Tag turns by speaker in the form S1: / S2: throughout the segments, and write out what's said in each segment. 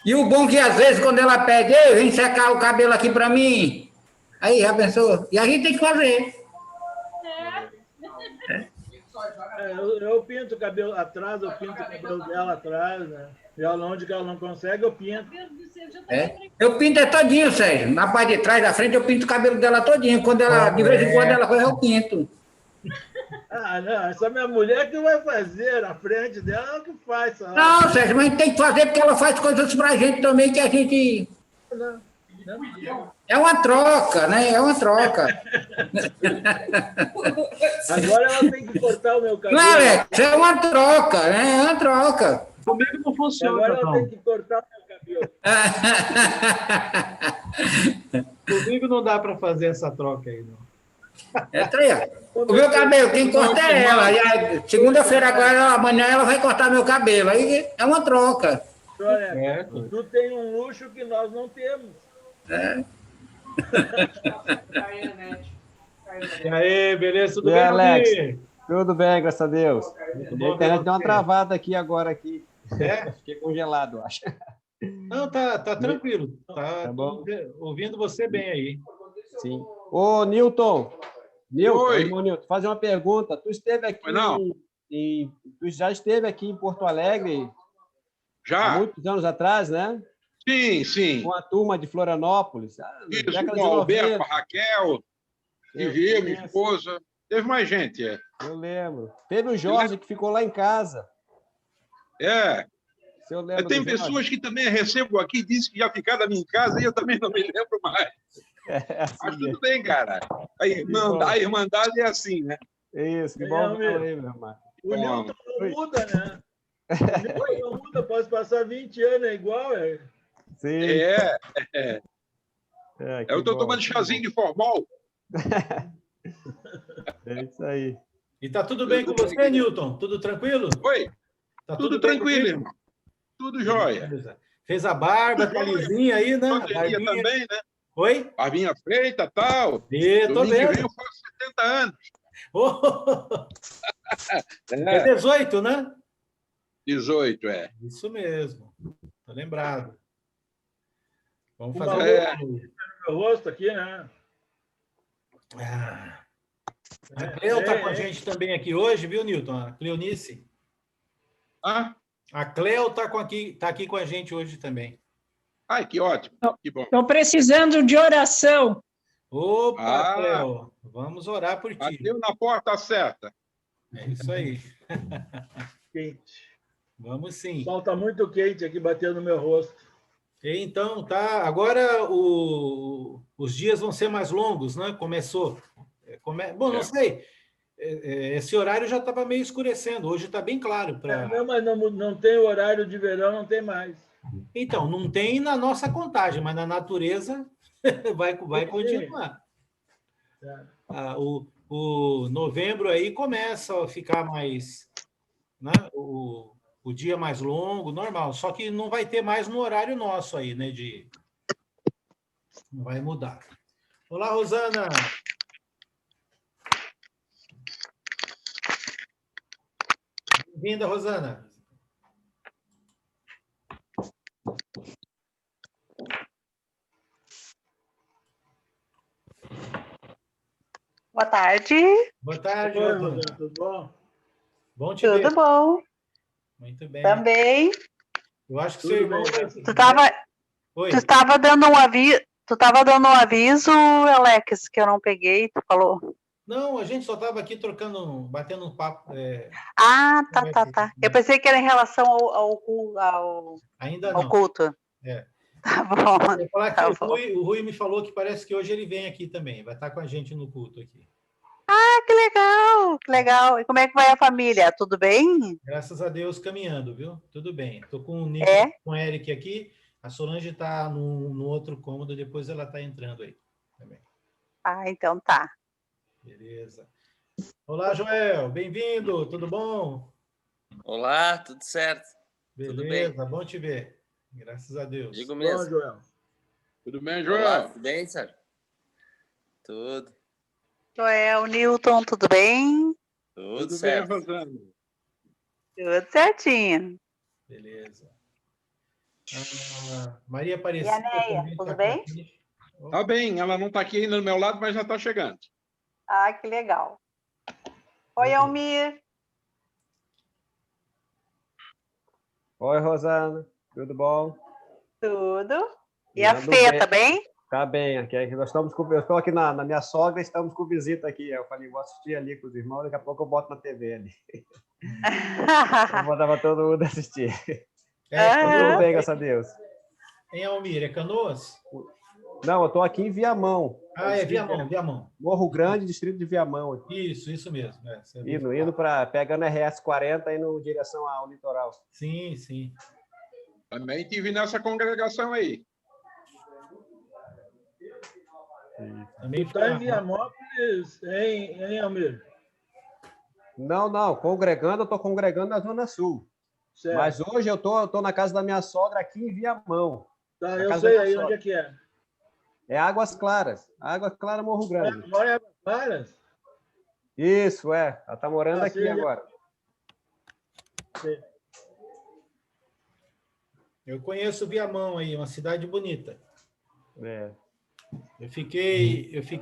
S1: E o bom é que às vezes quando ela pede, ei, vem secar o cabelo aqui pra mim. Aí, já pensou? E a gente tem que fazer.
S2: Eu pinto o cabelo atrás, eu pinto o cabelo dela atrás, né? E onde que ela não consegue, eu pinto.
S1: É. Eu pinto é todinho, Sérgio. Na parte de trás, da frente, eu pinto o cabelo dela todinho. Quando ela, de vez em quando ela vai, eu pinto.
S2: Ah, não, essa minha mulher que vai fazer, na frente dela, ela que faz, sabe?
S1: Não, Sérgio, mas a gente tem que fazer porque ela faz coisas pra gente também que a gente.
S2: Não, não.
S1: É uma troca, né? É uma troca.
S2: Agora ela tem que cortar o meu
S1: Não,
S2: cabelo.
S1: Alex, é uma troca, né? É uma troca.
S3: Comigo não
S2: Agora
S3: funciona,
S2: ela tem
S3: não.
S2: que cortar o meu cabelo.
S3: Comigo não dá para fazer essa troca aí, não.
S1: É isso aí, ó. O meu cabelo, quem corta é ela. E segunda-feira agora, amanhã ela vai cortar meu cabelo. Aí é uma troca.
S2: Olha, tu tem um luxo que nós não temos.
S1: É.
S3: E aí, beleza? Tudo
S4: E
S3: bem,
S4: aí, Alex?
S3: Almir?
S4: Tudo bem, graças a Deus.
S3: Muito
S4: A
S3: bom ver
S4: internet deu uma
S3: você.
S4: travada aqui agora aqui.
S3: É?
S4: Fiquei congelado, acho.
S3: Não, tá tranquilo. Tá
S4: bom.
S3: ouvindo você bem aí.
S4: Sim. Ô, Newton.
S5: Oi.
S4: Irmão Newton, fazer uma pergunta. Tu esteve aqui
S5: Pois não.
S4: tu já esteve aqui em Porto Alegre há
S5: Já?
S4: muitos anos atrás, né?
S5: Sim, sim.
S4: Com a turma de Florianópolis.
S5: Isso,
S4: Década
S5: com
S4: de
S5: o Alberto,
S4: 90.
S5: a Raquel, Vivi, minha esposa. Teve mais gente, é.
S4: Eu lembro. Teve o Jorge que ficou lá em casa.
S5: É.
S4: Se eu lembro
S5: Tem
S4: do Jorge.
S5: pessoas que também recebo aqui, dizem que já ficaram em casa e eu também não me lembro mais.
S4: Assim
S5: Mas tudo
S4: mesmo.
S5: bem, cara. A irmandade é assim, né?
S4: Isso, que bom
S2: meu.
S4: aí, meu irmão.
S2: O Newton não muda, né? O Newton não muda, pode passar 20 anos, é igual.
S4: Sim.
S5: Eu estou tomando chazinho de formol.
S4: É isso aí.
S3: E tá tudo bem com você, Newton? Tudo tranquilo?
S5: Oi?
S3: Tá
S5: Tudo
S3: bem
S5: tranquilo,
S3: contigo?
S5: irmão. Tudo jóia.
S3: Fez a barba, tá lisinha aí, né? A
S5: Pandemia
S3: barbinha.
S5: também, né?
S3: Oi?
S5: Barbinha feita e tal.
S3: E, tô
S5: Domingo que
S3: vendo.
S5: vem eu faço 70 anos.
S3: Oh, é 18, né?
S5: 18, é.
S3: Isso mesmo. Tá lembrado. Vamos
S2: Uma
S3: fazer
S2: meu rosto aqui, né?
S3: A Cleo tá com a gente também aqui hoje, viu, Newton? A Cleonice.
S5: Ah?
S3: A Cleo tá aqui com a gente hoje também.
S5: Ai, que ótimo. Que bom.
S6: Estou precisando de oração.
S3: Opa, Cleo, vamos orar por ti.
S5: Bateu na porta certa.
S3: É isso aí.
S2: Quente.
S3: Vamos sim.
S2: O sol está muito quente aqui, batendo no meu rosto.
S3: Então, tá. Agora os dias vão ser mais longos, né? Começou. Bom, não sei. Esse horário já estava meio escurecendo. Hoje está bem claro.
S2: Não, mas não tem o horário de verão, não tem mais.
S3: Então, não tem na nossa contagem, mas na natureza vai continuar. O novembro aí começa a ficar mais, né? O dia mais longo, normal. Só que não vai ter mais no horário nosso aí, né? Não vai mudar. Olá, Rosana. Bem-vinda, Rosana.
S7: Boa tarde.
S3: Boa tarde,
S2: Oi,
S3: Rosana.
S2: tudo bom?
S3: Bom te ver.
S7: Tudo bom?
S3: Muito bem.
S7: Também.
S3: Eu acho que seu irmão vai...
S7: Tu estava dando um aviso. Tu estava dando um aviso, Alex, que eu não peguei, tu falou.
S3: Não, a gente só estava aqui batendo um papo.
S7: Tá. Eu pensei que era em relação ao
S3: Ainda não.
S7: culto. Tá bom.
S3: Eu falar que o Rui me falou que parece que hoje ele vem aqui também, vai estar com a gente no culto aqui.
S7: Que legal. E como é que vai a família? Tudo bem?
S3: Graças a Deus, caminhando, viu? Tudo bem. Estou com o Nico, com o Eric aqui. A Solange está no outro cômodo, depois ela está entrando aí também.
S7: Então tá.
S3: Beleza. Olá, Joel. Bem-vindo. Tudo bom?
S8: Olá, tudo certo?
S3: Beleza,
S8: tudo bem?
S3: Bom te ver. Graças a Deus.
S8: Digo mesmo.
S2: Bom, Joel.
S5: Tudo bem, Joel?
S8: Olá, tudo bem, senhor? Tudo.
S7: Joel, Newton, tudo bem?
S8: Tudo
S5: bem,
S8: certo.
S5: Rosana?
S7: Tudo certinho.
S3: Beleza. Maria
S7: E
S3: Aparecida.
S7: a Neia,
S3: também
S7: tudo
S3: tá
S7: bem?
S3: com a gente.
S5: Tá bem, ela não está aqui ainda do meu lado, mas já está chegando.
S7: Ah, que legal. Oi, Almir.
S4: Oi, Rosana. Tudo bom?
S7: Tudo? E a
S4: Ando
S7: Fê,
S4: bem.
S7: tá bem?
S4: Tá bem. Aqui nós estamos eu estou aqui na minha sogra, estamos com visita aqui. Eu falei, vou assistir ali com os irmãos, daqui a pouco eu boto na TV ali. Eu botava todo mundo assistir. Tudo bem, graças a Deus.
S3: Em Almir, é Canoas?
S4: Não, eu estou aqui em Viamão.
S3: É Viamão.
S4: Morro Grande, distrito de Viamão.
S3: Isso mesmo.
S4: Indo pegando RS 40 indo em direção ao litoral.
S3: Sim, sim.
S5: Também tive nessa congregação aí.
S3: Também
S2: Está em Viamópolis, hein, Almir?
S4: Não, congregando, eu estou congregando na Zona Sul.
S2: Certo.
S4: Mas hoje eu tô na casa da minha sogra aqui em Viamão.
S2: Tá, eu sei aí onde é que é.
S4: É Águas Claras. Águas Claras, Morro Grande.
S2: Mora em Águas Claras?
S4: Isso, Ela está morando aqui
S2: sim,
S4: agora.
S2: Sim.
S3: Eu conheço Viamão aí, uma cidade bonita.
S4: É.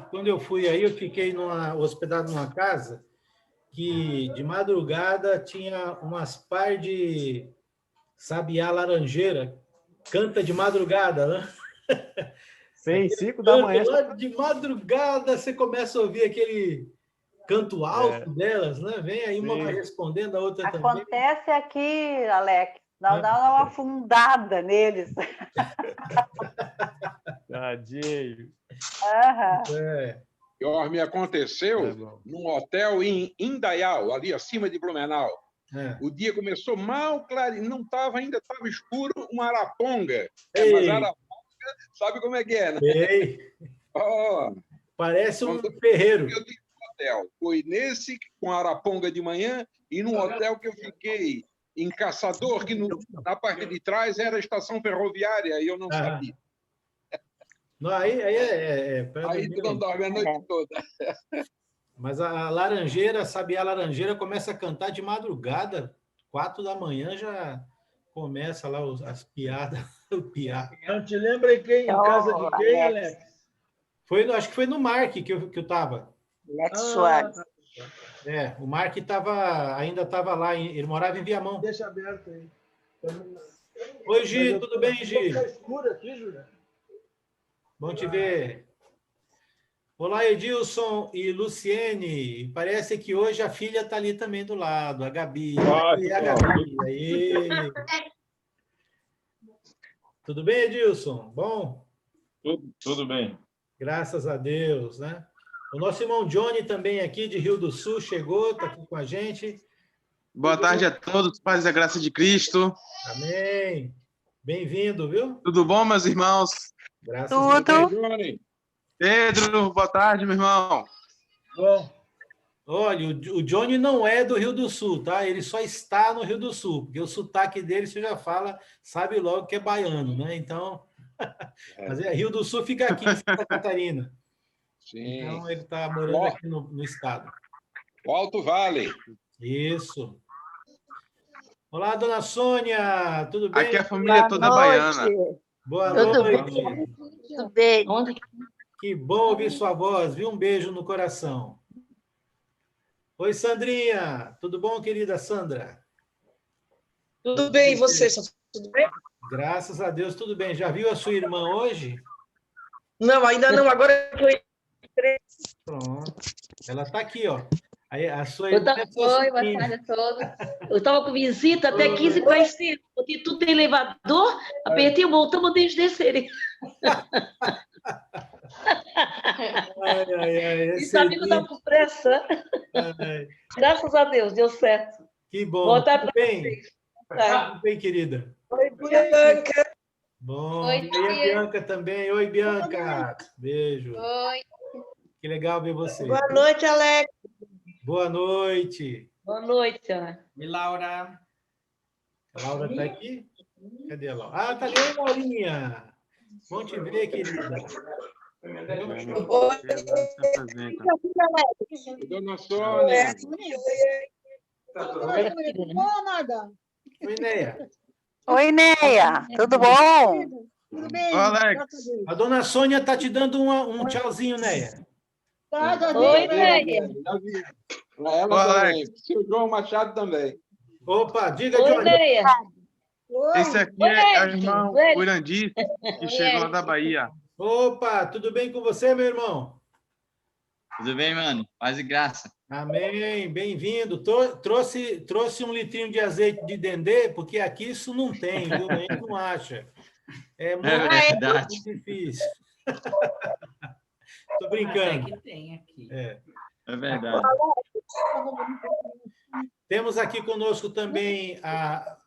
S3: Quando eu fui aí, eu fiquei hospedado numa casa que de madrugada tinha umas par de sabiá laranjeira, canta de madrugada, né?
S4: Sim, 5 da manhã.
S3: Lá de madrugada você começa a ouvir aquele canto alto delas, né? Vem aí uma vai respondendo, a outra também.
S7: Acontece aqui, Alex. Dá uma afundada neles.
S4: Tadinho.
S5: Me aconteceu num hotel em Indaial, ali acima de Blumenau. O dia começou mal, claro, não estava ainda, estava escuro, uma araponga. Mas a araponga, sabe como é que é, né?
S3: Parece um ferreiro.
S5: Eu tive um hotel. Foi nesse, com a araponga de manhã, e num hotel que eu fiquei em Caçador, que na parte de trás era a estação ferroviária, e eu não sabia.
S3: Não, aí
S5: tu não dorme a noite toda.
S3: Mas a laranjeira, sabiá laranjeira, começa a cantar de madrugada, 4 da manhã já começa lá as piadas, o piá.
S2: Não te lembra em casa de quem, Alex?
S3: Acho que foi no Mark que eu estava.
S7: Alex Soares.
S3: O Mark ainda estava lá, ele morava em Viamão.
S2: Deixa aberto aí.
S3: Oi, Gi, tudo bem, Gi?
S2: Está escuro aqui, Júlia.
S3: Bom te ver. Olá, Edilson e Luciene. Parece que hoje a filha está ali também do lado, a Gabi. E a Gabi. Aí. Tudo bem, Edilson? Bom?
S9: Tudo bem.
S3: Graças a Deus, né? O nosso irmão Johnny também aqui de Rio do Sul chegou, está aqui com a gente.
S9: Boa tarde a todos, paz da graça de Cristo.
S3: Amém. Bem-vindo, viu?
S9: Tudo bom, meus irmãos?
S3: Graças a Deus.
S9: Pedro, boa tarde, meu irmão.
S2: Bom.
S3: Olha, o Johnny não é do Rio do Sul, tá? Ele só está no Rio do Sul, porque o sotaque dele, você já fala, sabe logo que é baiano, né? Então, mas Rio do Sul fica aqui em Santa Catarina.
S5: Sim.
S3: Então, ele está morando aqui no estado.
S5: O Alto Vale.
S3: Isso. Olá, dona Sônia, tudo bem?
S9: Aqui é a família toda baiana.
S3: Boa noite.
S7: Tudo bem.
S3: Que bom ouvir sua voz, viu? Um beijo no coração. Oi, Sandrinha. Tudo bom, querida Sandra?
S10: Tudo bem, e você? Tudo bem?
S3: Graças a Deus, tudo bem. Já viu a sua irmã hoje?
S10: Não, ainda não. Agora eu estou.
S3: Pronto. Ela está aqui, ó. Aí, a sua irmã
S11: Oi, boa tarde a todos. Eu estava com visita até 15 para as 5. Botei tudo no elevador, apertei o botão, mandei eles descerem. Esse amigo está com pressa. Graças a Deus, deu certo.
S3: Que bom.
S11: Boa tarde
S3: tudo bem? Tudo bem, querida?
S10: Oi, Bianca.
S3: Bom.
S11: Oi,
S3: e a Bianca também. Oi, Bianca. Beijo.
S11: Oi.
S3: Que legal ver você.
S10: Boa noite, Alex.
S3: Boa noite.
S11: Boa noite, senhora.
S3: E Laura? A Laura está aqui? Cadê a Laura? Ah, está ali, Laurinha. Bom te ver, querida.
S5: Dona Sônia.
S3: Oi, Neia.
S7: Oi, Neia. Tudo bom?
S10: Tudo bem?
S9: Alex.
S3: A dona Sônia está te dando um tchauzinho, Neia.
S11: Oi, Neia.
S5: Para ela também. Seu João Machado também.
S3: Opa, diga,
S11: Oi,
S3: Johnny.
S11: Neia.
S9: Esse aqui é o irmão Urandir, que chegou lá da Bahia.
S3: Opa, tudo bem com você, meu irmão?
S12: Tudo bem, mano? Paz e graça.
S3: Amém, bem-vindo. Trouxe um litrinho de azeite de dendê, porque aqui isso não tem, viu? A gente não acha. É muito
S12: verdade.
S3: difícil. Estou brincando.
S13: Que tem aqui.
S3: É
S12: verdade.
S3: Temos aqui conosco também a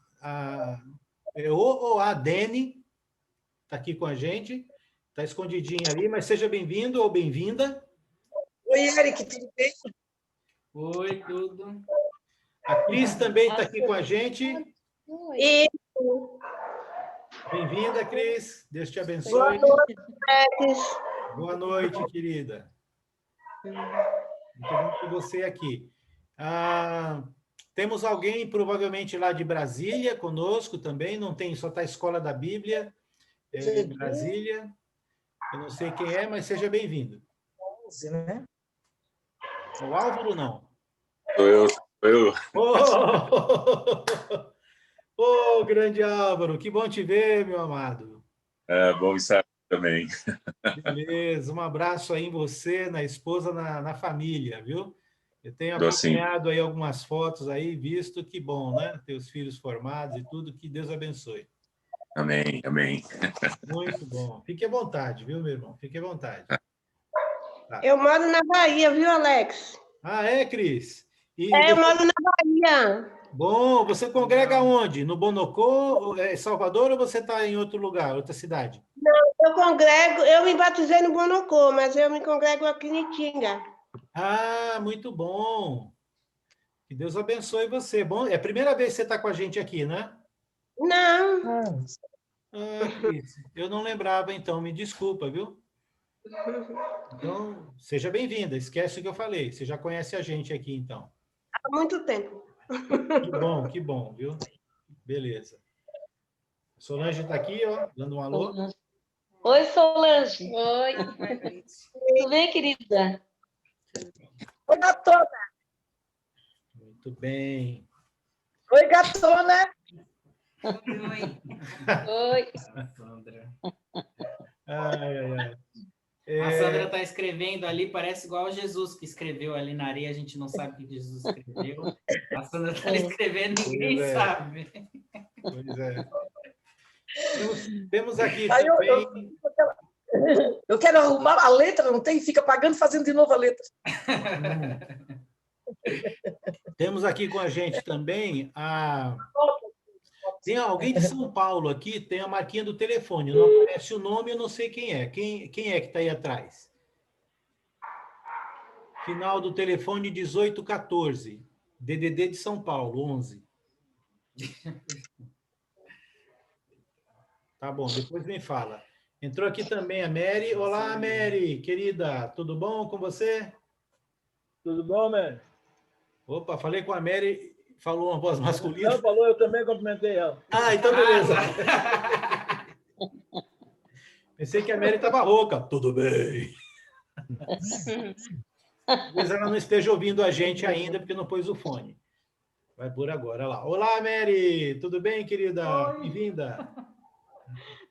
S3: Dene, está aqui com a gente, está escondidinha ali, mas seja bem-vindo ou bem-vinda.
S10: Oi, Eric, tudo bem?
S13: Oi, tudo.
S3: A Cris também está aqui com a gente.
S10: E...
S3: Bem-vinda, Cris. Deus te abençoe.
S10: Boa noite, Alex.
S3: Boa noite, querida. Muito bom ter você aqui. Temos alguém, provavelmente, lá de Brasília, conosco também. Não tem, só está a Escola da Bíblia, em Brasília. Eu não sei quem é, mas seja bem-vindo.
S10: Né?
S3: O Álvaro, não?
S14: Sou eu.
S3: Ô, grande Álvaro, que bom te ver, meu amado.
S14: Bom estar também.
S3: Beleza, um abraço aí em você, na esposa, na família, viu? Eu tenho acompanhado aí algumas fotos aí, visto que bom, né? Teus filhos formados e tudo, que Deus abençoe.
S14: Amém, amém.
S3: Muito bom. Fique à vontade, viu, meu irmão? Fique à vontade. Tá.
S10: Eu moro na Bahia, viu, Alex?
S3: Ah, é, Cris?
S10: Eu moro na Bahia.
S3: Bom, você congrega onde? No Bonocô, Salvador, ou você está em outro lugar, outra cidade?
S10: Não, eu me batizei no Bonocô, mas eu me congrego aqui em Itinga.
S3: Ah, muito bom. Que Deus abençoe você. Bom, é a primeira vez que você está com a gente aqui, né?
S10: Não.
S3: Cris, eu não lembrava, então, me desculpa, viu? Então, seja bem-vinda, esquece o que eu falei, você já conhece a gente aqui, então.
S10: Há muito tempo.
S3: Que bom, viu? Beleza. Solange está aqui, ó, dando um alô.
S11: Oi, Solange. Oi. Tudo bem, querida?
S10: Oi, gatona.
S3: Muito bem.
S10: Oi, gatona.
S11: Oi.
S13: Sandra.
S3: Ai.
S13: A Sandra está escrevendo ali, parece igual a Jesus que escreveu ali na areia, a gente não sabe o que Jesus escreveu. A Sandra está escrevendo, ninguém sabe.
S3: Pois é. Temos aqui também...
S10: Eu quero arrumar a letra, não tem? Fica pagando, fazendo de novo a letra.
S3: Temos aqui com a gente também Tem alguém de São Paulo aqui, tem a marquinha do telefone, não aparece o nome, eu não sei quem é. Quem é que está aí atrás? Final do telefone 1814, DDD de São Paulo, 11. Tá bom, depois me fala. Entrou aqui também a Mary. Olá, Mary, querida, tudo bom com você?
S2: Tudo bom, Mary?
S3: Opa, falei com a Mary... Falou uma voz masculina?
S2: Não, falou, eu também cumprimentei ela.
S3: Ah, então beleza. Pensei que a Mary estava rouca. Tudo bem. Talvez ela não esteja ouvindo a gente ainda, porque não pôs o fone. Vai por agora, lá. Olá, Mary. Tudo bem, querida? Bem-vinda.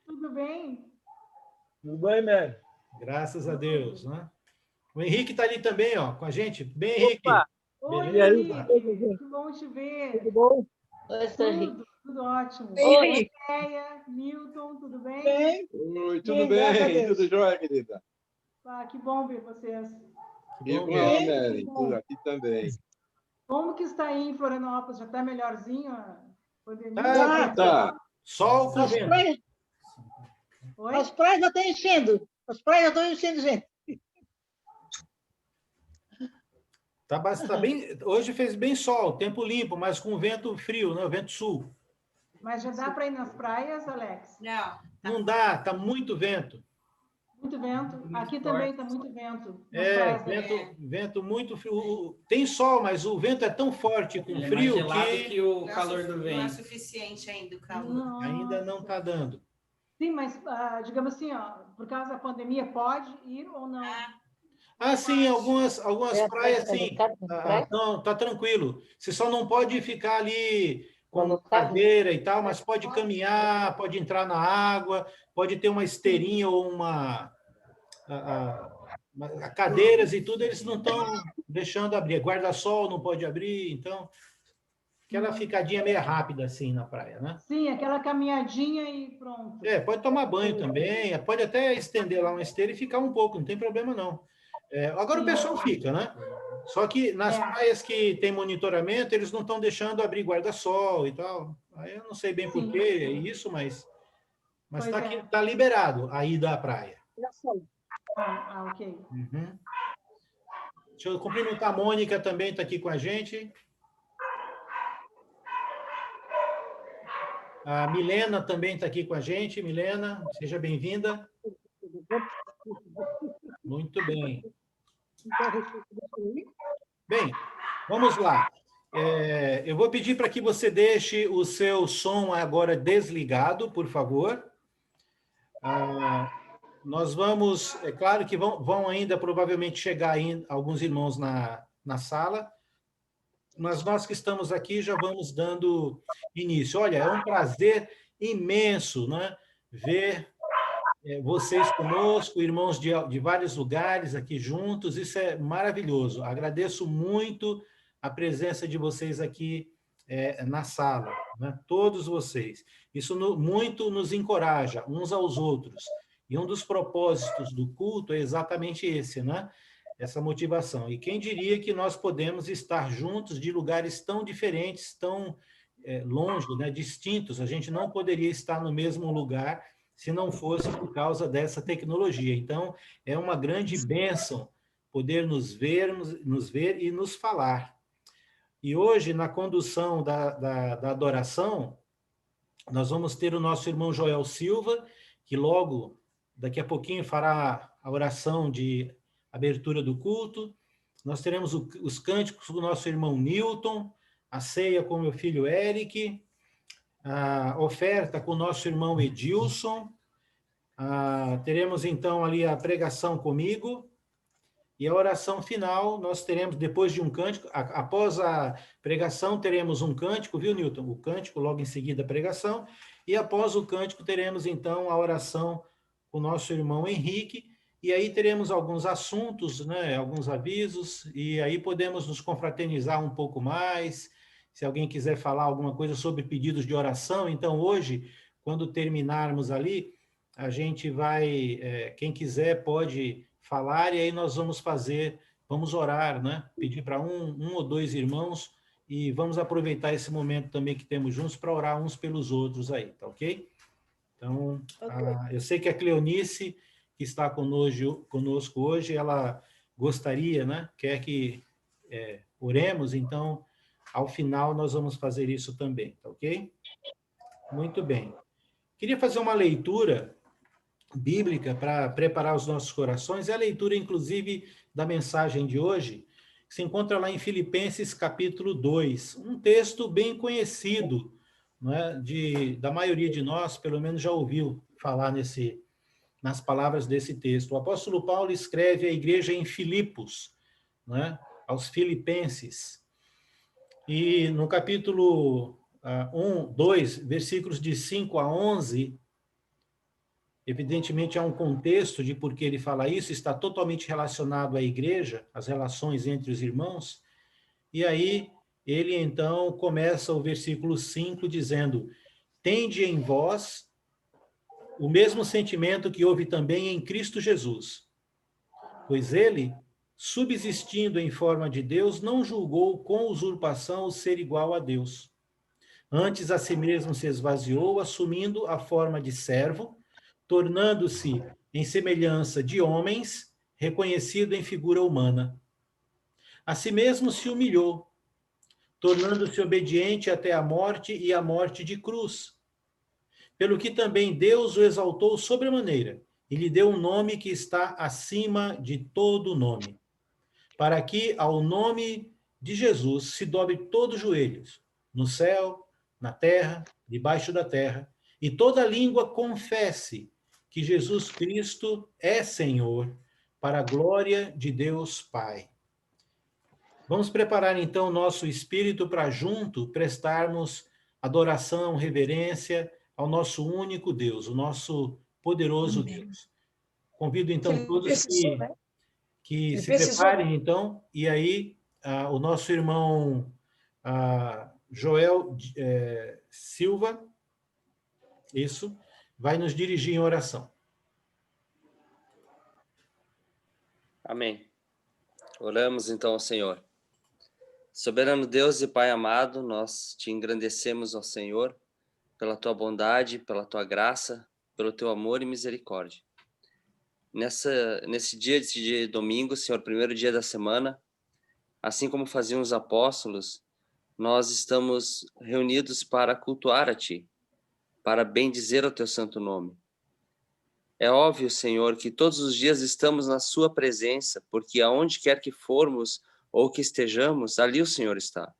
S15: Tudo bem?
S2: Tudo bem, Mary?
S3: Graças a Deus, né? O Henrique está ali também, ó, com a gente. Bem, Henrique.
S15: Opa. Oi,
S3: beleza?
S15: Muito bom te ver.
S10: Tudo bom?
S15: Tudo ótimo.
S10: Oi,
S15: Neia, Milton, tudo bem?
S5: Oi, tudo bem? Tudo jóia, querida?
S15: Que bom ver vocês.
S5: Igual, Mary, tudo aqui também.
S15: Como que está aí em Florianópolis? Já está melhorzinho a pandemia?
S5: Tá.
S3: Sol com vento.
S10: As praias já estão enchendo. As praias já estão enchendo, gente.
S3: Tá bem, hoje fez bem sol, tempo limpo, mas com vento frio, né? O vento sul.
S15: Mas já dá para ir nas praias, Alex?
S3: Não dá, tá muito vento.
S15: Muito vento.
S13: Muito
S15: Aqui
S13: forte.
S15: também está muito vento.
S3: Vento muito frio. Tem sol, mas o vento é tão forte com
S13: Ele é
S3: frio
S13: mais gelado
S3: que
S13: que o calor do
S16: Não é
S13: vento.
S16: suficiente ainda o calor.
S15: Nossa.
S3: ainda não está dando.
S15: Sim, mas digamos assim, ó, por causa da pandemia, pode ir ou não?
S3: Sim, algumas praias, sim. Tá tranquilo. Você só não pode ficar ali com cadeira e tal, mas pode caminhar, pode entrar na água, pode ter uma esteirinha ou cadeiras e tudo, eles não estão deixando abrir. Guarda-sol não pode abrir, então... Aquela ficadinha meio rápida, assim, na praia, né?
S15: Sim, aquela caminhadinha e pronto.
S3: Pode tomar banho também, pode até estender lá uma esteira e ficar um pouco, não tem problema, não. Agora o pessoal fica, né? Só que nas praias que tem monitoramento, eles não estão deixando abrir guarda-sol e tal. Aí eu não sei bem por que é isso, mas tá liberado a ida à praia.
S15: Ok.
S3: Uhum. Deixa eu cumprimentar a Mônica também, está aqui com a gente. A Milena também está aqui com a gente. Milena, seja bem-vinda. Muito bem. Bem, vamos lá. Eu vou pedir para que você deixe o seu som agora desligado, por favor. Nós vamos... É claro que vão ainda provavelmente chegar alguns irmãos na sala, mas nós que estamos aqui já vamos dando início. Olha, é um prazer imenso, né, ver vocês conosco, irmãos de vários lugares aqui juntos, isso é maravilhoso. Agradeço muito a presença de vocês aqui na sala, né, todos vocês. Isso muito nos encoraja uns aos outros. E um dos propósitos do culto é exatamente esse, né? Essa motivação. E quem diria que nós podemos estar juntos de lugares tão diferentes, tão longe, né, distintos. A gente não poderia estar no mesmo lugar se não fosse por causa dessa tecnologia. Então, é uma grande bênção poder nos ver e nos falar. E hoje, na condução da adoração, nós vamos ter o nosso irmão Joel Silva, que logo, daqui a pouquinho, fará a oração de abertura do culto. Nós teremos os cânticos do nosso irmão Newton, a ceia com meu filho Eric, a oferta com o nosso irmão Edilson, teremos então ali a pregação comigo, e a oração final nós teremos depois de um cântico, após a pregação teremos um cântico, viu, Newton? O cântico, logo em seguida a pregação, e após o cântico teremos então a oração com o nosso irmão Henrique, e aí teremos alguns assuntos, né, alguns avisos, e aí podemos nos confraternizar um pouco mais, se alguém quiser falar alguma coisa sobre pedidos de oração. Então, hoje, quando terminarmos ali, a gente vai, quem quiser pode falar, e aí nós vamos orar, né, pedir para um ou dois irmãos, e vamos aproveitar esse momento também que temos juntos para orar uns pelos outros aí, tá ok? Então, eu sei que a Cleonice, que está conosco hoje, ela gostaria, né, quer que oremos, então, ao final nós vamos fazer isso também, tá ok? Muito bem. Queria fazer uma leitura bíblica para preparar os nossos corações, e a leitura, inclusive, da mensagem de hoje, que se encontra lá em Filipenses, capítulo 2, um texto bem conhecido, né, da maioria de nós, pelo menos já ouviu falar nas palavras desse texto. O apóstolo Paulo escreve à igreja em Filipos, né, aos filipenses, e no capítulo 2, versículos de 5 a 11, evidentemente há um contexto de por que ele fala isso, está totalmente relacionado à igreja, às relações entre os irmãos, e aí ele então começa o versículo 5 dizendo: tende em vós o mesmo sentimento que houve também em Cristo Jesus, pois ele, subsistindo em forma de Deus, não julgou com usurpação o ser igual a Deus. Antes a si mesmo se esvaziou, assumindo a forma de servo, tornando-se em semelhança de homens, reconhecido em figura humana. A si mesmo se humilhou, tornando-se obediente até a morte e a morte de cruz. Pelo que também Deus o exaltou sobremaneira e lhe deu um nome que está acima de todo nome, para que ao nome de Jesus se dobre todos os joelhos, no céu, na terra, debaixo da terra, e toda língua confesse que Jesus Cristo é Senhor, para a glória de Deus Pai. Vamos preparar então nosso espírito para junto prestarmos adoração, reverência ao nosso único Deus, o nosso poderoso Deus. Convido então todos que se preparem então, e aí o nosso irmão Joel Silva, isso, vai nos dirigir em oração.
S8: Amém. Oramos então ao Senhor. Soberano Deus e Pai amado, nós te engrandecemos, ó Senhor, pela tua bondade, pela tua graça, pelo teu amor e misericórdia. Nesse dia de domingo, Senhor, primeiro dia da semana, assim como faziam os apóstolos, nós estamos reunidos para cultuar a ti, para bendizer o teu santo nome. É óbvio, Senhor, que todos os dias estamos na sua presença, porque aonde quer que formos ou que estejamos, ali o Senhor está.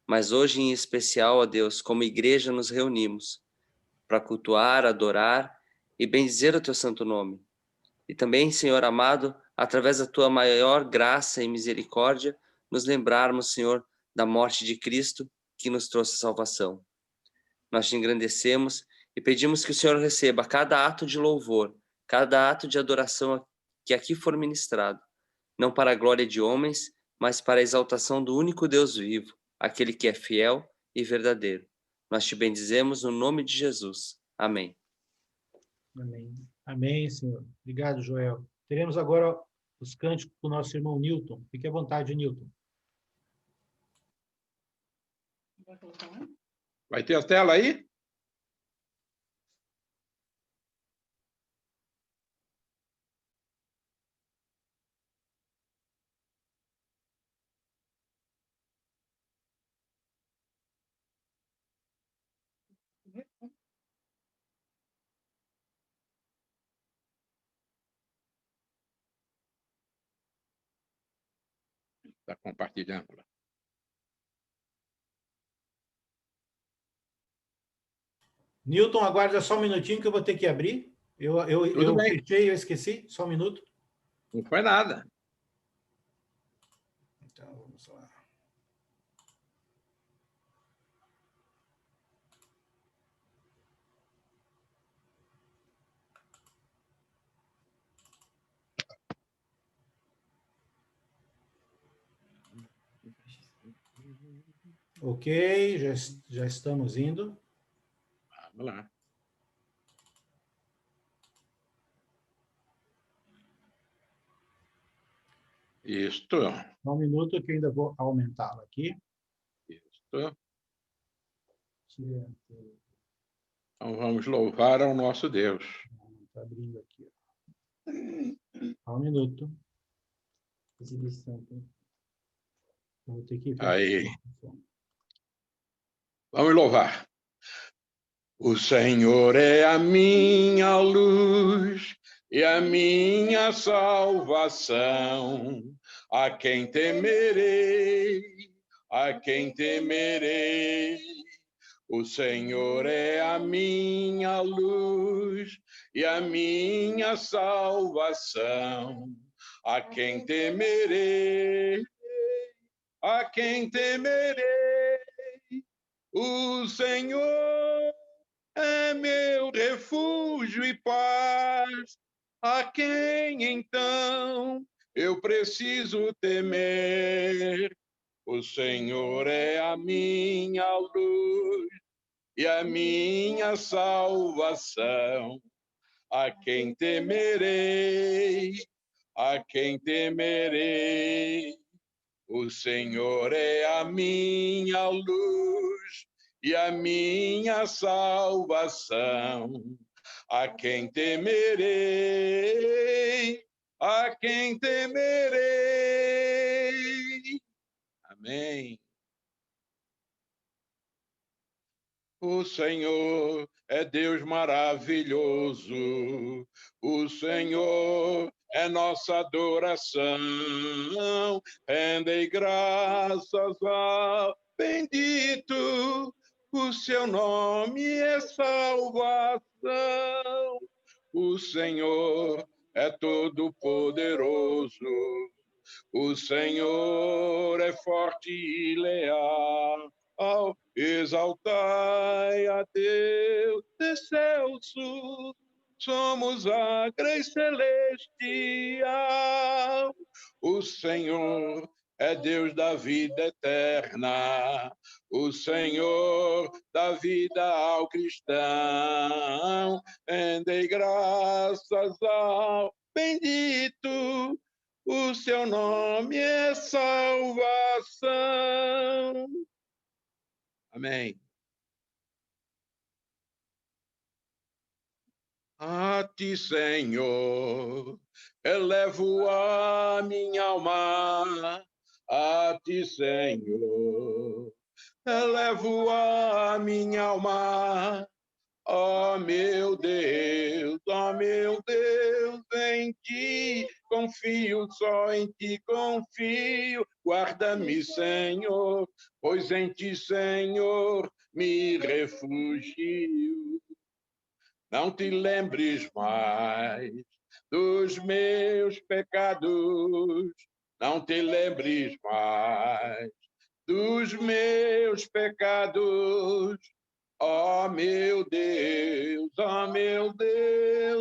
S8: Mas hoje, em especial, ó Deus, como igreja nos reunimos para cultuar, adorar e bendizer o teu santo nome. E também, Senhor amado, através da tua maior graça e misericórdia, nos lembrarmos, Senhor, da morte de Cristo que nos trouxe salvação. Nós te engrandecemos e pedimos que o Senhor receba cada ato de louvor, cada ato de adoração que aqui for ministrado, não para a glória de homens, mas para a exaltação do único Deus vivo, aquele que é fiel e verdadeiro. Nós te bendizemos no nome de Jesus. Amém.
S3: Amém. Amém, Senhor. Obrigado, Joel. Teremos agora os cânticos do nosso irmão Newton. Fique à vontade, Newton.
S5: Vai ter a tela aí? Está compartilhando lá.
S3: Newton, aguarda só um minutinho que eu vou ter que abrir. Eu fechei, eu esqueci. Só um minuto.
S5: Não foi nada.
S3: Então, vamos lá. Ok, já estamos indo.
S5: Vamos lá. Isto.
S3: Só um minuto que eu ainda vou aumentá-lo aqui.
S5: Isto. Então vamos louvar ao nosso Deus.
S3: Está abrindo aqui. Só um minuto. Exibição. Vou ter que...
S5: Aí. Vamos louvar. O Senhor é a minha luz e a minha salvação. A quem temerei? A quem temerei? O Senhor é a minha luz e a minha salvação. A quem temerei? A quem temerei? O Senhor é meu refúgio e paz. A quem então eu preciso temer? O Senhor é a minha luz e a minha salvação. A quem temerei? A quem temerei? O Senhor é a minha luz e a minha salvação. A quem temerei? A quem temerei? Amém. O Senhor é Deus maravilhoso. O Senhor é nossa adoração. Rendei graças ao bendito. O seu nome é salvação. O Senhor é todo-poderoso. O Senhor é forte e leal. Exaltai a Deus excelso. Somos a Grei celestial. O Senhor é Deus da vida eterna. O Senhor dá vida ao cristão. Rendei graças ao bendito. O seu nome é salvação. Amém. A ti, Senhor, elevo a minha alma. A ti, Senhor, elevo a minha alma. Ó meu Deus, em ti confio, só em ti confio. Guarda-me, Senhor, pois em ti, Senhor, me refugio. Não te lembres mais dos meus pecados. Não te lembres mais dos meus pecados. Ó meu Deus,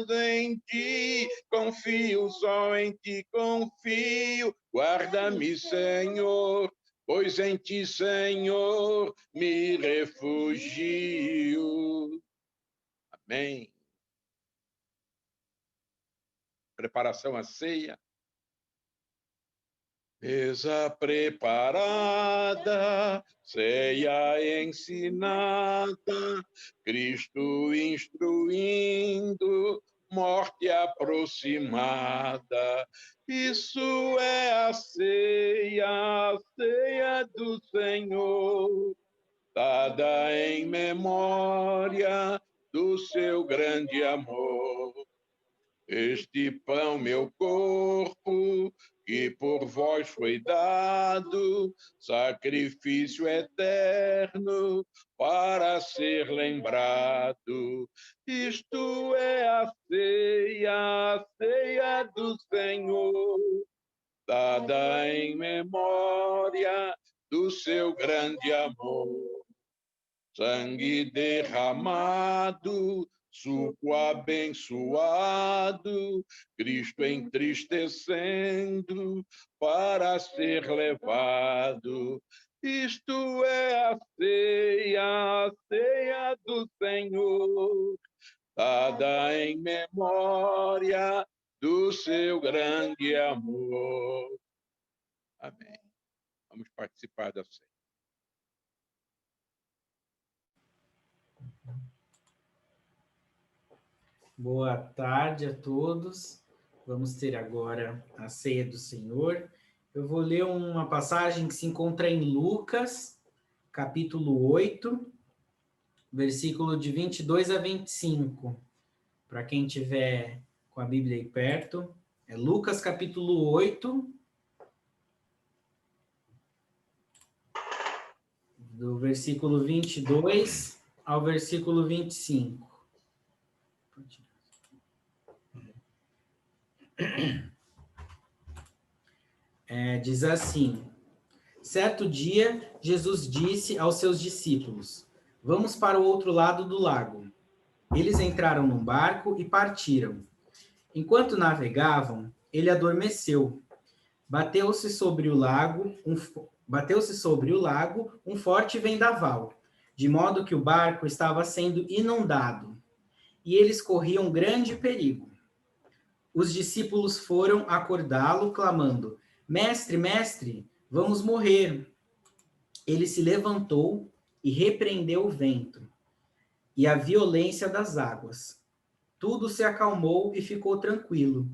S5: em ti confio, só em ti confio. Guarda-me, Senhor, pois em ti, Senhor, me refugio. Amém. Preparação à ceia. Mesa preparada, ceia ensinada, Cristo instruindo, morte aproximada. Isso é a ceia do Senhor, dada em memória do seu grande amor. Este pão, meu corpo, que por vós foi dado, sacrifício eterno para ser lembrado. Isto é a ceia do Senhor, dada em memória do seu grande amor. Sangue derramado, suco abençoado, Cristo entristecendo para ser levado. Isto é a ceia do Senhor, dada em memória do seu grande amor. Amém. Vamos participar da ceia.
S13: Boa tarde a todos. Vamos ter agora a ceia do Senhor. Eu vou ler uma passagem que se encontra em Lucas, capítulo 8, versículo de 22 a 25. Para quem tiver com a Bíblia aí perto, é Lucas, capítulo 8, do versículo 22 ao versículo 25. Diz assim: certo dia, Jesus disse aos seus discípulos: vamos para o outro lado do lago. Eles entraram num barco e partiram. Enquanto navegavam, ele adormeceu. Bateu-se sobre o lago um forte vendaval, de modo que o barco estava sendo inundado, e eles corriam grande perigo. Os discípulos foram acordá-lo, clamando: mestre, mestre, vamos morrer. Ele se levantou e repreendeu o vento e a violência das águas. Tudo se acalmou e ficou tranquilo.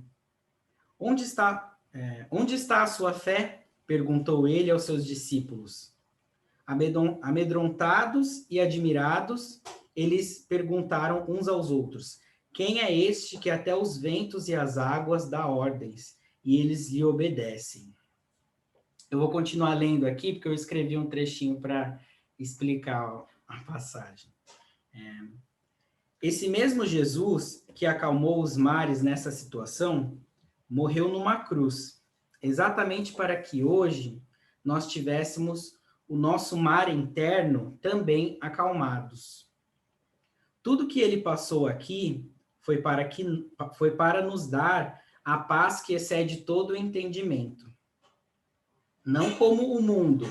S13: Onde está a sua fé? Perguntou ele aos seus discípulos. Amedrontados e admirados, eles perguntaram uns aos outros: Quem é este que até os ventos e as águas dá ordens, e eles lhe obedecem? Eu vou continuar lendo aqui, porque eu escrevi um trechinho para explicar a passagem. Esse mesmo Jesus que acalmou os mares nessa situação, morreu numa cruz, exatamente para que hoje nós tivéssemos o nosso mar interno também acalmados. Tudo que ele passou aqui foi para nos dar a paz que excede todo o entendimento. Não como o mundo,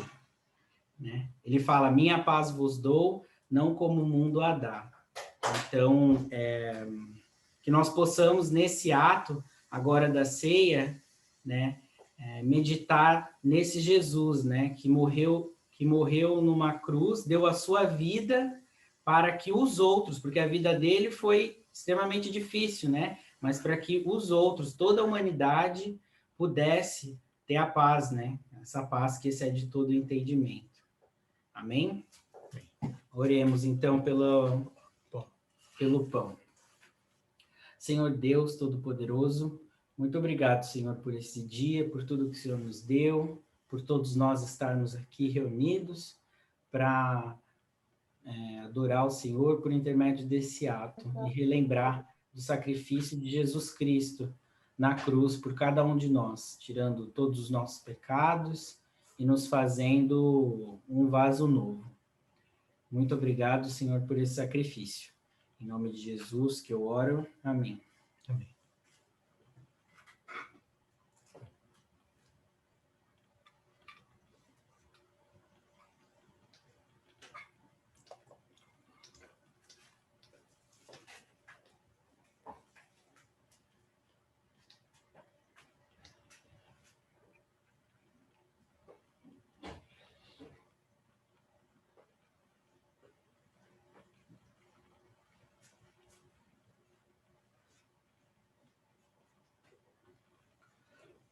S13: né? Ele fala, minha paz vos dou, não como o mundo a dá. Então, que nós possamos, nesse ato agora da ceia, né, meditar nesse Jesus, né, que morreu numa cruz, deu a sua vida para que os outros, porque a vida dele foi extremamente difícil, né, mas para que os outros, toda a humanidade, pudesse ter a paz, né, essa paz que excede todo o entendimento. Amém? Oremos, então, pelo pão. Senhor Deus Todo-Poderoso, muito obrigado, Senhor, por esse dia, por tudo que o Senhor nos deu, por todos nós estarmos aqui reunidos para adorar o Senhor por intermédio desse ato e relembrar do sacrifício de Jesus Cristo na cruz por cada um de nós, tirando todos os nossos pecados e nos fazendo um vaso novo. Muito obrigado, Senhor, por esse sacrifício. Em nome de Jesus que eu oro. Amém.
S3: Amém.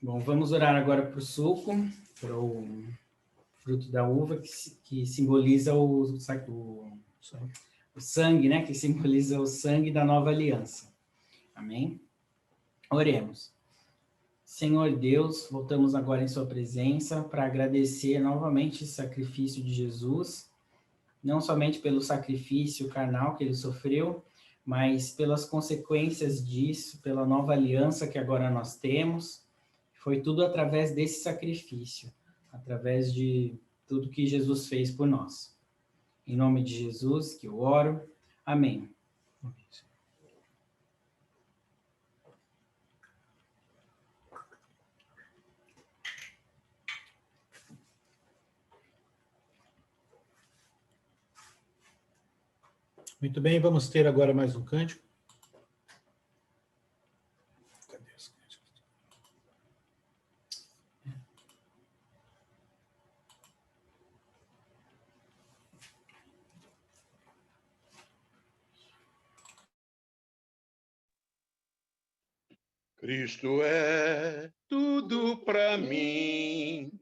S13: Bom, vamos orar agora para o suco, para o fruto da uva, que simboliza o sangue, né? Que simboliza o sangue da nova aliança. Amém? Oremos. Senhor Deus, voltamos agora em sua presença para agradecer novamente esse sacrifício de Jesus, não somente pelo sacrifício carnal que ele sofreu, mas pelas consequências disso, pela nova aliança que agora nós temos. Foi tudo através desse sacrifício, através de tudo que Jesus fez por nós. Em nome de Jesus que eu oro. Amém.
S3: Muito bem, vamos ter agora mais um cântico. Cadê os cânticos?
S5: Cristo é tudo para mim.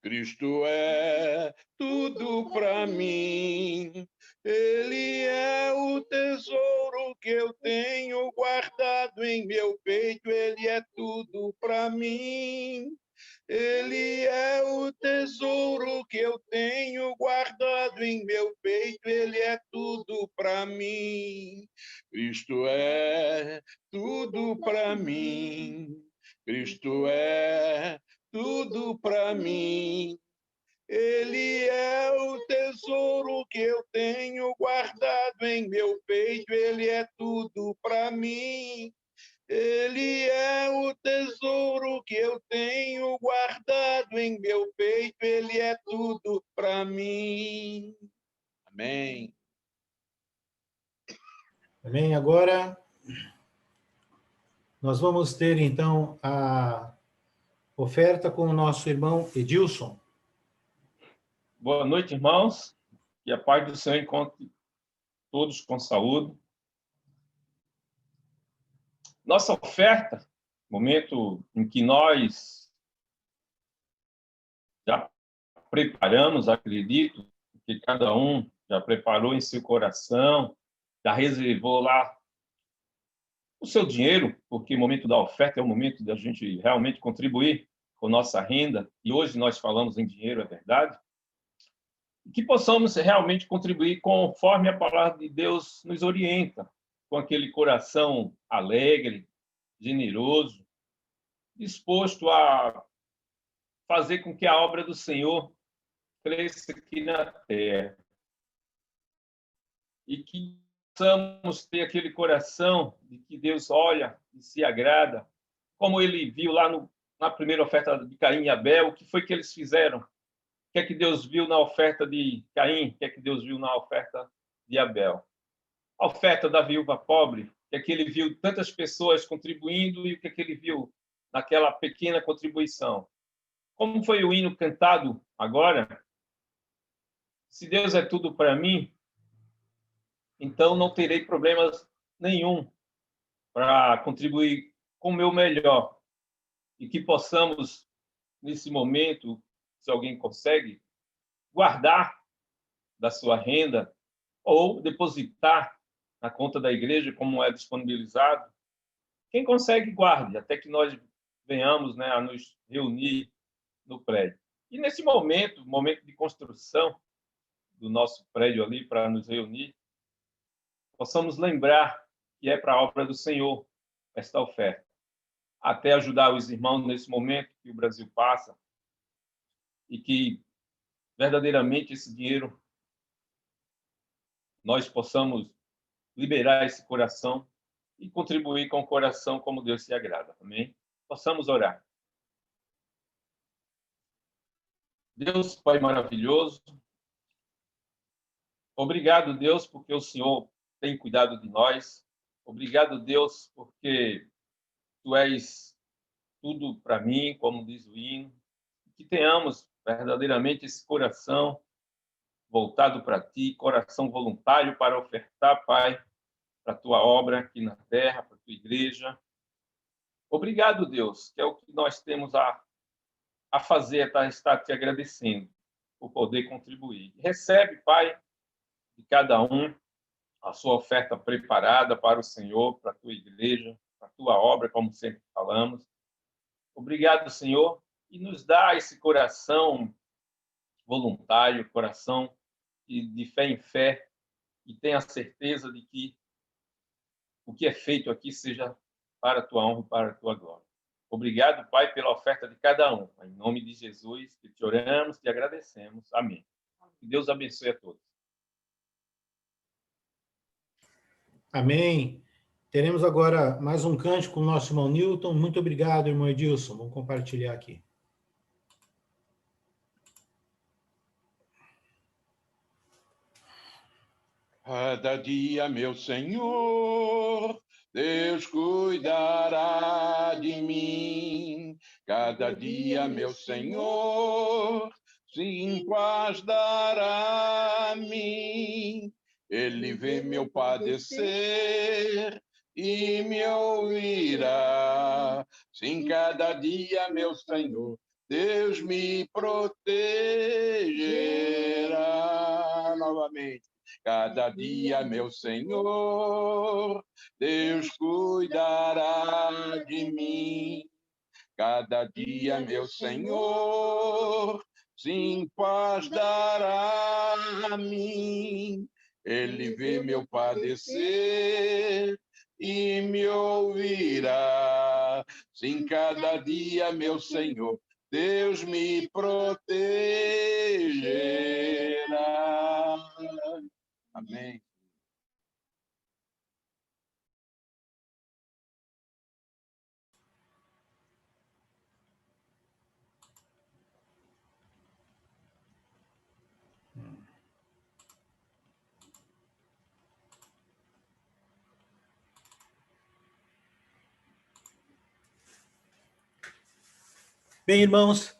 S5: Cristo é tudo para mim. Ele é o tesouro que eu tenho guardado em meu peito. Ele é tudo para mim. Ele é o tesouro que eu tenho guardado em meu peito. Ele é tudo para mim. Cristo é tudo para mim. Cristo é tudo para mim. Ele é o tesouro que eu tenho guardado em meu peito. Ele é tudo para mim. Ele é o tesouro que eu tenho guardado em meu peito. Ele é tudo para mim. Amém.
S3: Amém. Agora, nós vamos ter, então, a oferta com o nosso irmão Edilson.
S16: Boa noite, irmãos. Que a paz do Senhor encontre todos com saúde. Nossa oferta, momento em que nós já preparamos, acredito, que cada um já preparou em seu coração, já reservou lá o seu dinheiro, porque o momento da oferta é o momento da gente realmente contribuir com nossa renda, e hoje nós falamos em dinheiro, é verdade, e que possamos realmente contribuir conforme a palavra de Deus nos orienta, com aquele coração alegre, generoso, disposto a fazer com que a obra do Senhor cresça aqui na terra. E que possamos ter aquele coração de que Deus olha e se agrada, como ele viu lá na primeira oferta de Caim e Abel, o que foi que eles fizeram? O que é que Deus viu na oferta de Caim? O que é que Deus viu na oferta de Abel? A oferta da viúva pobre, o que é que ele viu tantas pessoas contribuindo e o que é que ele viu naquela pequena contribuição? Como foi o hino cantado agora? Se Deus é tudo para mim, então não terei problemas nenhum para contribuir com o meu melhor. E que possamos, nesse momento, se alguém consegue, guardar da sua renda ou depositar na conta da igreja, como é disponibilizado. Quem consegue, guarde, até que nós venhamos, né, a nos reunir no prédio. E nesse momento de construção do nosso prédio ali, para nos reunir, possamos lembrar que é para a obra do Senhor esta oferta. Até ajudar os irmãos nesse momento que o Brasil passa e que, verdadeiramente, esse dinheiro, nós possamos liberar esse coração e contribuir com o coração como Deus se agrada. Amém? Possamos orar. Deus, Pai maravilhoso, obrigado, Deus, porque o Senhor tem cuidado de nós. Obrigado, Deus, porque Tu és tudo para mim, como diz o hino. Que tenhamos verdadeiramente esse coração voltado para Ti, coração voluntário para ofertar, Pai, para a Tua obra aqui na terra, para a Tua igreja. Obrigado, Deus, que é o que nós temos a fazer, estar Te agradecendo por poder contribuir. Recebe, Pai, de cada um a sua oferta preparada para o Senhor, para a Tua igreja, para a Tua obra, como sempre falamos. Obrigado, Senhor, e nos dá esse coração voluntário, coração de fé em fé, e tenha certeza de que o que é feito aqui seja para a Tua honra e para a Tua glória. Obrigado, Pai, pela oferta de cada um. Em nome de Jesus, que te oramos, te agradecemos. Amém. Que Deus abençoe a todos.
S3: Amém. Teremos agora mais um cântico com o nosso irmão Newton. Muito obrigado, irmão Edilson. Vamos compartilhar aqui.
S5: Cada dia, meu Senhor, Deus cuidará de mim. Cada dia, meu Senhor, sim, paz dará a mim. Ele vê meu padecer e me ouvirá. Sim, cada dia, meu Senhor, Deus me protegerá. Novamente. Cada dia, meu Senhor, Deus cuidará de mim. Cada dia, meu Senhor, sim, paz dará a mim. Ele vê meu padecer e me ouvirá. Sim, cada dia, meu Senhor, Deus me protegerá. Amém.
S3: Bem, irmãos,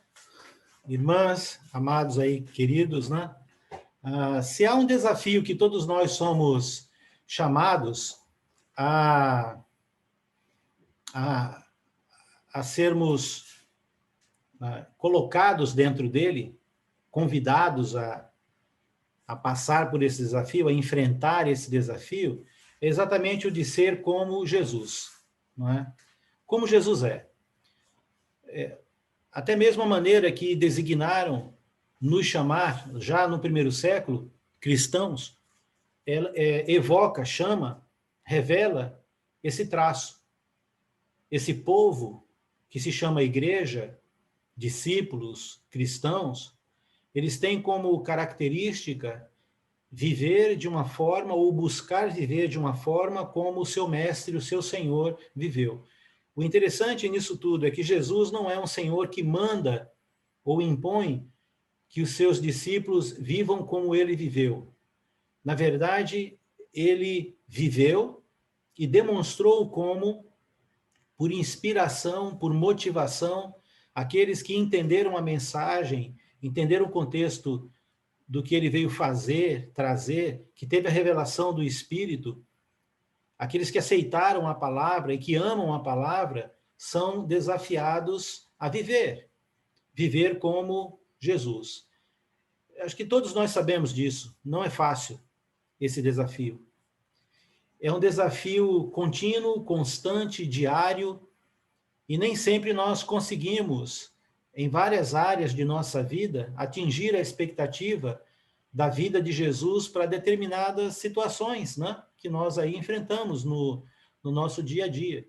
S3: irmãs, amados aí, queridos, né? Se há um desafio que todos nós somos chamados a sermos colocados dentro dele, convidados a passar por esse desafio, a enfrentar esse desafio, é exatamente o de ser como Jesus, não é? Como Jesus é. Até mesmo a maneira que designaram nos chamar, já no primeiro século, cristãos, ela evoca, chama, revela esse traço. Esse povo que se chama igreja, discípulos, cristãos, eles têm como característica viver de uma forma, ou buscar viver de uma forma como o seu mestre, o seu Senhor viveu. O interessante nisso tudo é que Jesus não é um Senhor que manda ou impõe que os seus discípulos vivam como ele viveu. Na verdade, ele viveu e demonstrou como, por inspiração, por motivação, aqueles que entenderam a mensagem, entenderam o contexto do que ele veio fazer, trazer, que teve a revelação do Espírito, aqueles que aceitaram a palavra e que amam a palavra, são desafiados a viver como Jesus. Acho que todos nós sabemos disso, não é fácil esse desafio. É um desafio contínuo, constante, diário, e nem sempre nós conseguimos, em várias áreas de nossa vida, atingir a expectativa da vida de Jesus para determinadas situações, né, que nós aí enfrentamos no nosso dia a dia.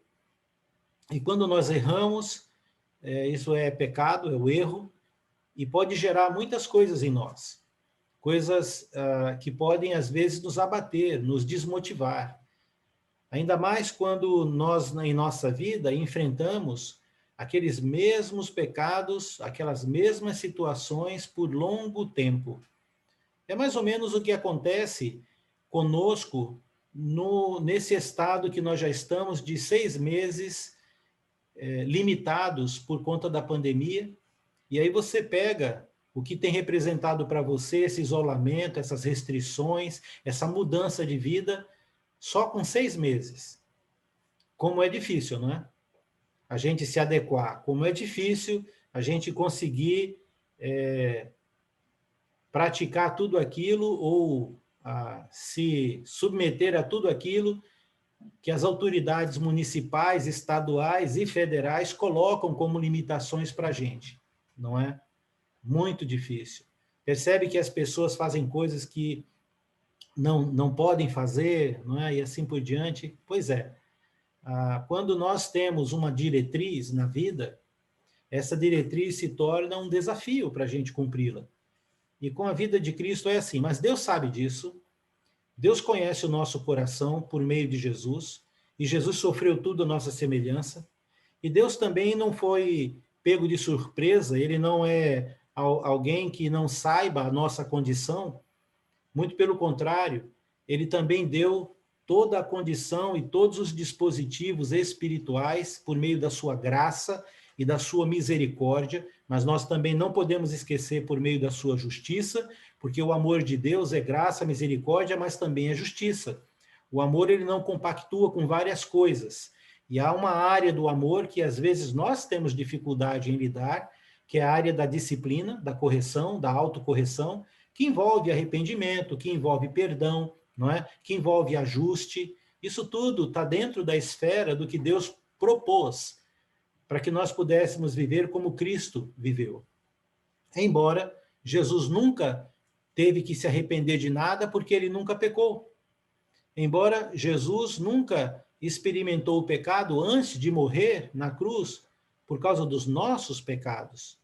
S3: E quando nós erramos, isso é pecado, é o erro, e pode gerar muitas coisas em nós. Coisas que podem, às vezes, nos abater, nos desmotivar. Ainda mais quando nós, em nossa vida, enfrentamos aqueles mesmos pecados, aquelas mesmas situações por longo tempo. É mais ou menos o que acontece conosco nesse estado que nós já estamos de 6 meses limitados por conta da pandemia. E aí você pega o que tem representado para você esse isolamento, essas restrições, essa mudança de vida, só com 6 meses. Como é difícil, não é? A gente se adequar. Como é difícil a gente conseguir praticar tudo aquilo ou se submeter a tudo aquilo que as autoridades municipais, estaduais e federais colocam como limitações para a gente, não é? Muito difícil. Percebe que as pessoas fazem coisas que não podem fazer, não é? E assim por diante. Pois é. Quando nós temos uma diretriz na vida, essa diretriz se torna um desafio para a gente cumpri-la. E com a vida de Cristo é assim, mas Deus sabe disso, Deus conhece o nosso coração por meio de Jesus, e Jesus sofreu tudo a nossa semelhança, e Deus também não foi pego de surpresa, ele não é alguém que não saiba a nossa condição, muito pelo contrário, ele também deu toda a condição e todos os dispositivos espirituais por meio da sua graça e da sua misericórdia, mas nós também não podemos esquecer por meio da sua justiça, porque o amor de Deus é graça, misericórdia, mas também é justiça. O amor, ele não compactua com várias coisas. E há uma área do amor que às vezes nós temos dificuldade em lidar, que é a área da disciplina, da correção, da autocorreção, que envolve arrependimento, que envolve perdão, não é? Que envolve ajuste. Isso tudo está dentro da esfera do que Deus propôs para que nós pudéssemos viver como Cristo viveu. Embora Jesus nunca teve que se arrepender de nada, porque ele nunca pecou. Embora Jesus nunca experimentou o pecado antes de morrer na cruz, por causa dos nossos pecados.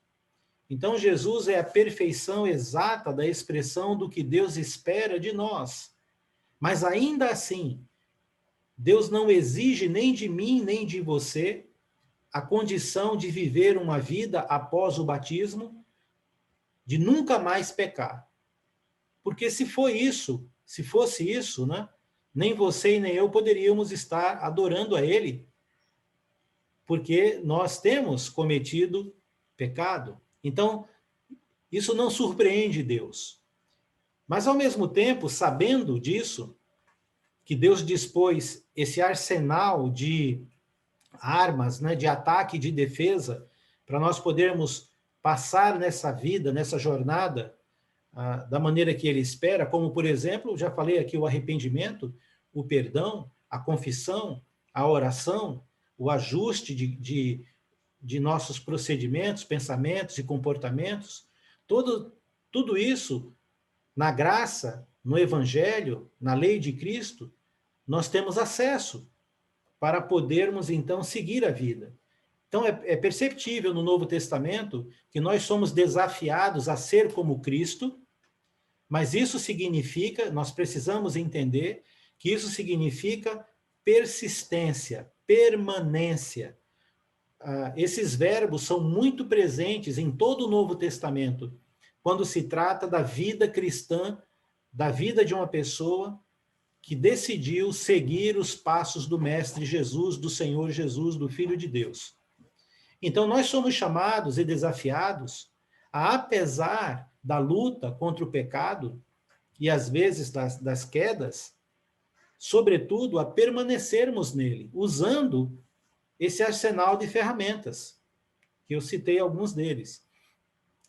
S3: Então, Jesus é a perfeição exata da expressão do que Deus espera de nós. Mas ainda assim, Deus não exige nem de mim, nem de você, a condição de viver uma vida após o batismo, de nunca mais pecar. Porque se fosse isso, né, nem você e nem eu poderíamos estar adorando a Ele, porque nós temos cometido pecado. Então, isso não surpreende Deus. Mas, ao mesmo tempo, sabendo disso, que Deus dispôs esse arsenal de armas, né, de ataque e de defesa, para nós podermos passar nessa vida, nessa jornada, da maneira que Ele espera, como, por exemplo, já falei aqui, o arrependimento. o perdão, a confissão, a oração, o ajuste de nossos procedimentos, pensamentos e comportamentos, tudo isso, na graça, no Evangelho, na lei de Cristo, nós temos acesso para podermos, então, seguir a vida. Então, é perceptível no Novo Testamento que nós somos desafiados a ser como Cristo, mas isso significa, nós precisamos entender que isso significa persistência, permanência. Esses verbos são muito presentes em todo o Novo Testamento, quando se trata da vida cristã, da vida de uma pessoa que decidiu seguir os passos do Mestre Jesus, do Senhor Jesus, do Filho de Deus. Então, nós somos chamados e desafiados a, apesar da luta contra o pecado e, às vezes, das quedas, sobretudo, a permanecermos nele, usando esse arsenal de ferramentas, que eu citei alguns deles.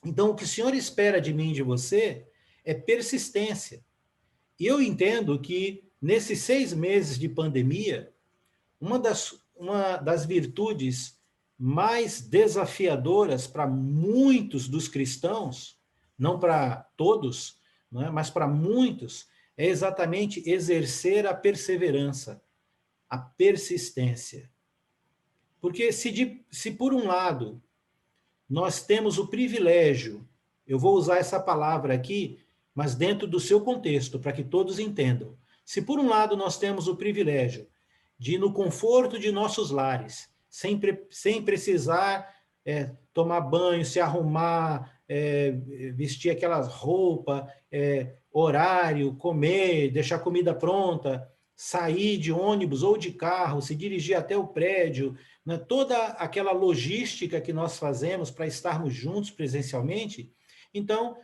S3: Então, o que o Senhor espera de mim e de você é persistência. E eu entendo que, nesses 6 meses de pandemia, uma das virtudes mais desafiadoras para muitos dos cristãos, não para todos, não é? Mas para muitos, é exatamente exercer a perseverança, a persistência. Porque se por um lado nós temos o privilégio, eu vou usar essa palavra aqui, mas dentro do seu contexto, para que todos entendam. Se por um lado nós temos o privilégio de, no conforto de nossos lares, sem precisar tomar banho, se arrumar, vestir aquelas roupas, horário, comer, deixar comida pronta, sair de ônibus ou de carro, se dirigir até o prédio, né? Toda aquela logística que nós fazemos para estarmos juntos presencialmente. Então,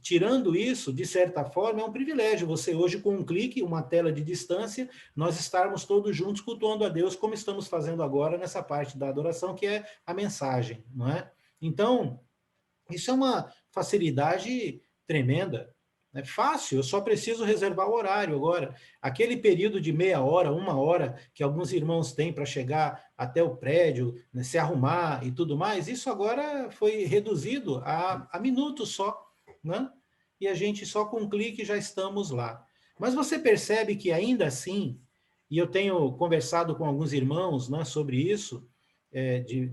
S3: tirando isso, de certa forma, é um privilégio. Você hoje, com um clique, uma tela de distância, nós estarmos todos juntos cultuando a Deus, como estamos fazendo agora nessa parte da adoração, que é a mensagem, não é? Então, isso é uma facilidade tremenda. É fácil, eu só preciso reservar o horário agora. Aquele período de meia hora, 1 hora, que alguns irmãos têm para chegar até o prédio, né, se arrumar e tudo mais, isso agora foi reduzido a minutos só, né? E a gente só com um clique já estamos lá. Mas você percebe que ainda assim, e eu tenho conversado com alguns irmãos, né, sobre isso,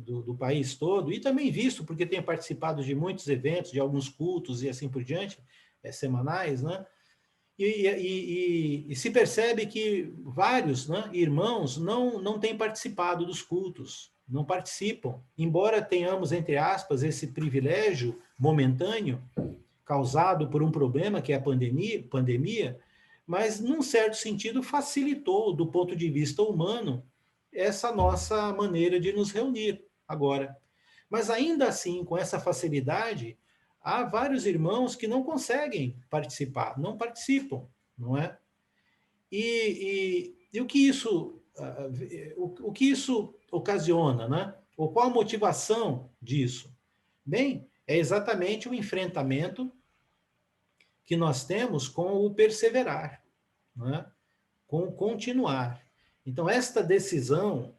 S3: do país todo, e também visto, porque tenho participado de muitos eventos, de alguns cultos e assim por diante, semanais, né? E se percebe que vários, né, irmãos não têm participado dos cultos, não participam, embora tenhamos, entre aspas, esse privilégio momentâneo causado por um problema que é a pandemia, mas, num certo sentido, facilitou, do ponto de vista humano, essa nossa maneira de nos reunir agora. Mas, ainda assim, com essa facilidade, há vários irmãos que não conseguem participar, não participam, não é? E o que isso ocasiona, né? Ou qual a motivação disso? Bem, é exatamente o enfrentamento que nós temos com o perseverar, não é? Com o continuar. Então, esta decisão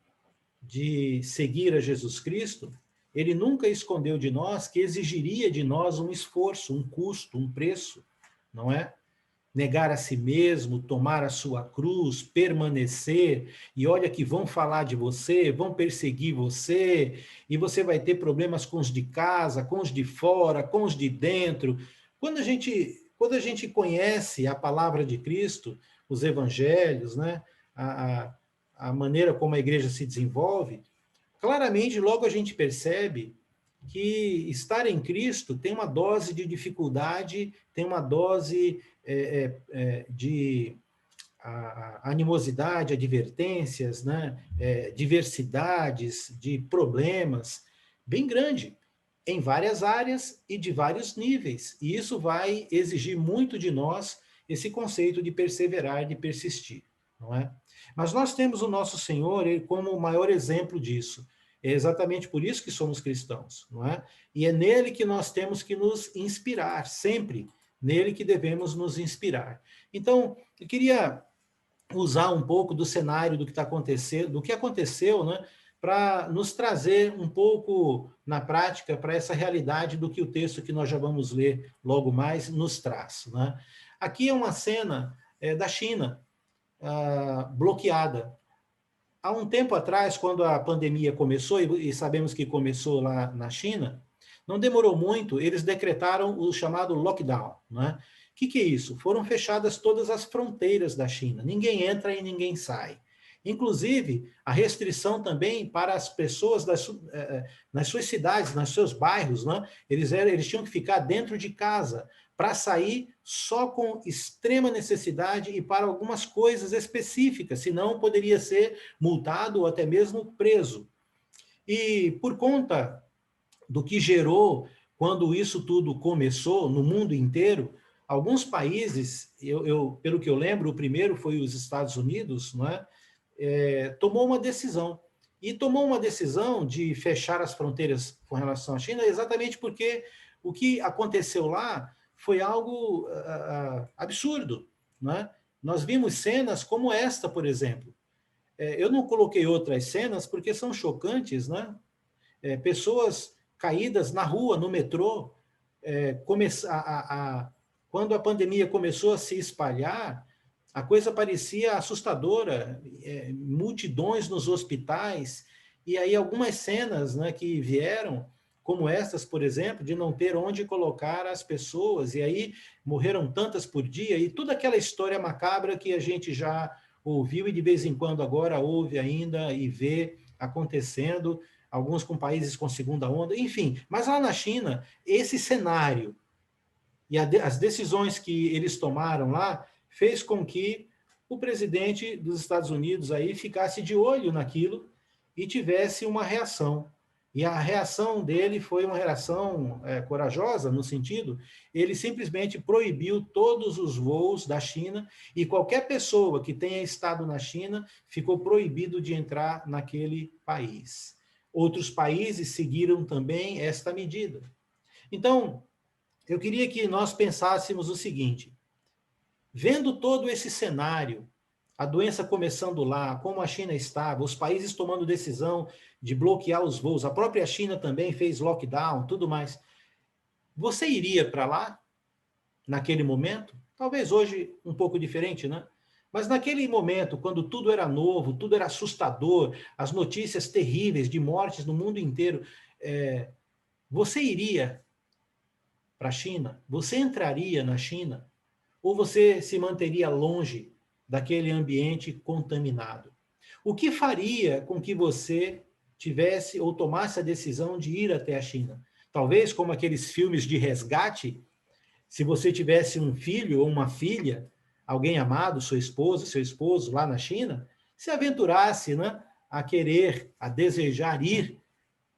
S3: de seguir a Jesus Cristo, ele nunca escondeu de nós que exigiria de nós um esforço, um custo, um preço, não é? Negar a si mesmo, tomar a sua cruz, permanecer, e olha que vão falar de você, vão perseguir você, e você vai ter problemas com os de casa, com os de fora, com os de dentro. Quando a gente conhece a palavra de Cristo, os evangelhos, né? A maneira como a igreja se desenvolve, claramente, logo a gente percebe que estar em Cristo tem uma dose de dificuldade, tem uma dose de animosidade, advertências, né? Diversidades, de problemas, bem grande, em várias áreas e de vários níveis. E isso vai exigir muito de nós esse conceito de perseverar, de persistir, não é? Mas nós temos o nosso Senhor como o maior exemplo disso. É exatamente por isso que somos cristãos, não é? E é nele que nós temos que nos inspirar, sempre nele que devemos nos inspirar. Então, eu queria usar um pouco do cenário do que está acontecendo, do que aconteceu, né, para nos trazer um pouco na prática para essa realidade do que o texto que nós já vamos ler logo mais nos traz, né? Aqui é uma cena da China bloqueada. Há um tempo atrás, quando a pandemia começou, e sabemos que começou lá na China, não demorou muito, eles decretaram o chamado lockdown, né? O que é isso? Foram fechadas todas as fronteiras da China. Ninguém entra e ninguém sai. Inclusive, a restrição também para as pessoas nas suas cidades, nos seus bairros, né? Eles tinham que ficar dentro de casa para sair só com extrema necessidade e para algumas coisas específicas, senão poderia ser multado ou até mesmo preso. E por conta do que gerou, quando isso tudo começou no mundo inteiro, alguns países, pelo que eu lembro, o primeiro foi os Estados Unidos, não é? Tomou uma decisão. E tomou uma decisão de fechar as fronteiras com relação à China, exatamente porque o que aconteceu lá foi algo absurdo, né? Nós vimos cenas como esta, por exemplo. Eu não coloquei outras cenas porque são chocantes, né? Pessoas caídas na rua, no metrô. Quando a pandemia começou a se espalhar, a coisa parecia assustadora, multidões nos hospitais, e aí algumas cenas, né, que vieram, como estas, por exemplo, de não ter onde colocar as pessoas, e aí morreram tantas por dia, e toda aquela história macabra que a gente já ouviu e de vez em quando agora ouve ainda e vê acontecendo, alguns com países com segunda onda, enfim. Mas lá na China, esse cenário e as decisões que eles tomaram lá fez com que o presidente dos Estados Unidos aí ficasse de olho naquilo e tivesse uma reação. E a reação dele foi uma reação corajosa, no sentido, ele simplesmente proibiu todos os voos da China e qualquer pessoa que tenha estado na China ficou proibido de entrar naquele país. Outros países seguiram também esta medida. Então, eu queria que nós pensássemos o seguinte: vendo todo esse cenário, a doença começando lá, como a China estava, os países tomando decisão de bloquear os voos, a própria China também fez lockdown, tudo mais. Você iria para lá, naquele momento? Talvez hoje um pouco diferente, né? Mas naquele momento, quando tudo era novo, tudo era assustador, as notícias terríveis de mortes no mundo inteiro, você iria para a China? Você entraria na China? Ou você se manteria longe daquele ambiente contaminado? O que faria com que você tivesse ou tomasse a decisão de ir até a China? Talvez como aqueles filmes de resgate, se você tivesse um filho ou uma filha, alguém amado, sua esposa, seu esposo lá na China, se aventurasse, né, a querer, a desejar ir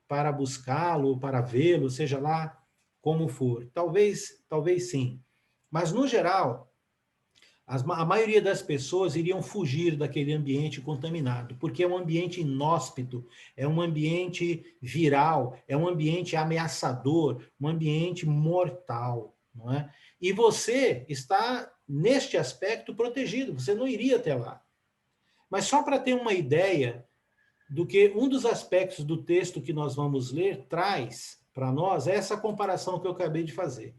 S3: para buscá-lo, para vê-lo, seja lá como for. Talvez sim. Mas, no geral, a maioria das pessoas iriam fugir daquele ambiente contaminado, porque é um ambiente inóspito, é um ambiente viral, é um ambiente ameaçador, um ambiente mortal, não é? E você está, neste aspecto, protegido, você não iria até lá. Mas só para ter uma ideia do que um dos aspectos do texto que nós vamos ler traz para nós, é essa comparação que eu acabei de fazer.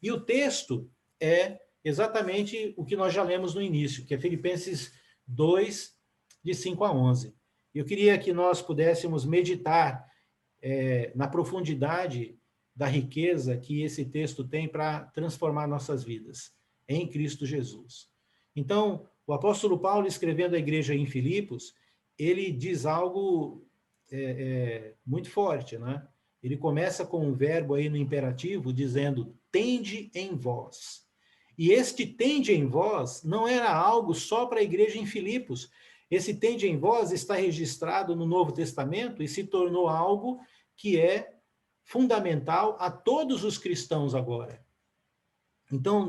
S3: E o texto é exatamente o que nós já lemos no início, que é Filipenses 2, de 5 a 11. Eu queria que nós pudéssemos meditar na profundidade da riqueza que esse texto tem para transformar nossas vidas em Cristo Jesus. Então, o apóstolo Paulo, escrevendo à igreja em Filipos, ele diz algo muito forte, né? Ele começa com um verbo aí no imperativo, dizendo, tende em vós. E este tende em vós não era algo só para a igreja em Filipos. Esse tende em vós está registrado no Novo Testamento e se tornou algo que é fundamental a todos os cristãos agora. Então,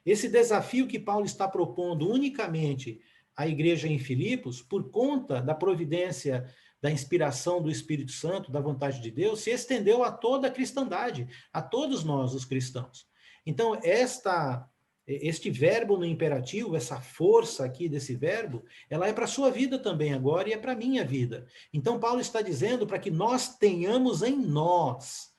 S3: esse desafio que Paulo está propondo unicamente à igreja em Filipos, por conta da providência, da inspiração do Espírito Santo, da vontade de Deus, se estendeu a toda a cristandade, a todos nós, os cristãos. Então, este verbo no imperativo, essa força aqui desse verbo, ela é para a sua vida também agora e é para a minha vida. Então, Paulo está dizendo para que nós tenhamos em nós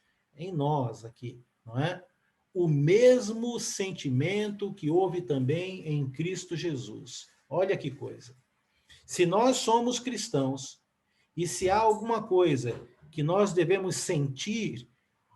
S3: aqui, não é? O mesmo sentimento que houve também em Cristo Jesus. Olha que coisa. Se nós somos cristãos e se há alguma coisa que nós devemos sentir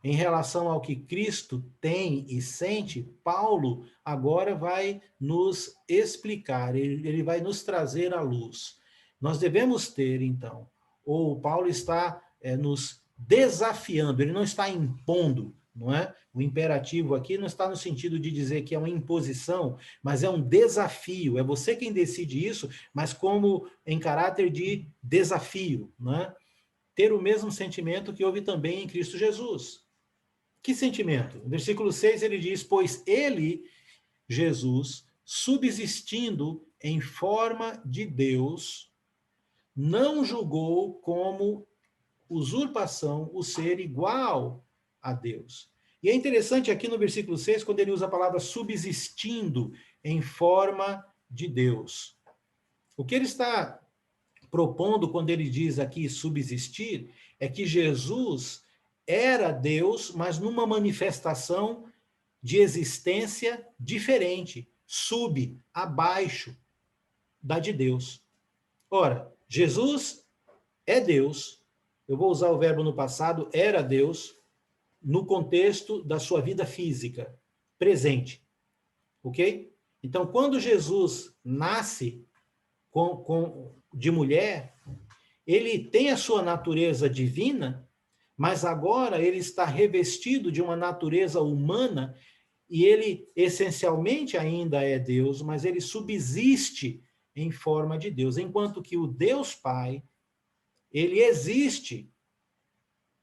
S3: em relação ao que Cristo tem e sente, Paulo agora vai nos explicar, ele vai nos trazer à luz. Nós devemos ter, então, ou Paulo está nos desafiando, ele não está impondo, não é? O imperativo aqui não está no sentido de dizer que é uma imposição, mas é um desafio, é você quem decide isso, mas como em caráter de desafio, não é? Ter o mesmo sentimento que houve também em Cristo Jesus. Que sentimento? No versículo 6 ele diz, pois ele, Jesus, subsistindo em forma de Deus, não julgou como usurpação o ser igual a Deus. E é interessante aqui no versículo 6, quando ele usa a palavra subsistindo em forma de Deus. O que ele está propondo quando ele diz aqui subsistir, é que Jesus era Deus, mas numa manifestação de existência diferente, abaixo da de Deus. Ora, Jesus é Deus, eu vou usar o verbo no passado, era Deus, no contexto da sua vida física, presente. Ok? Então, quando Jesus nasce de mulher, ele tem a sua natureza divina, mas agora ele está revestido de uma natureza humana e ele essencialmente ainda é Deus, mas ele subsiste em forma de Deus, enquanto que o Deus Pai, ele existe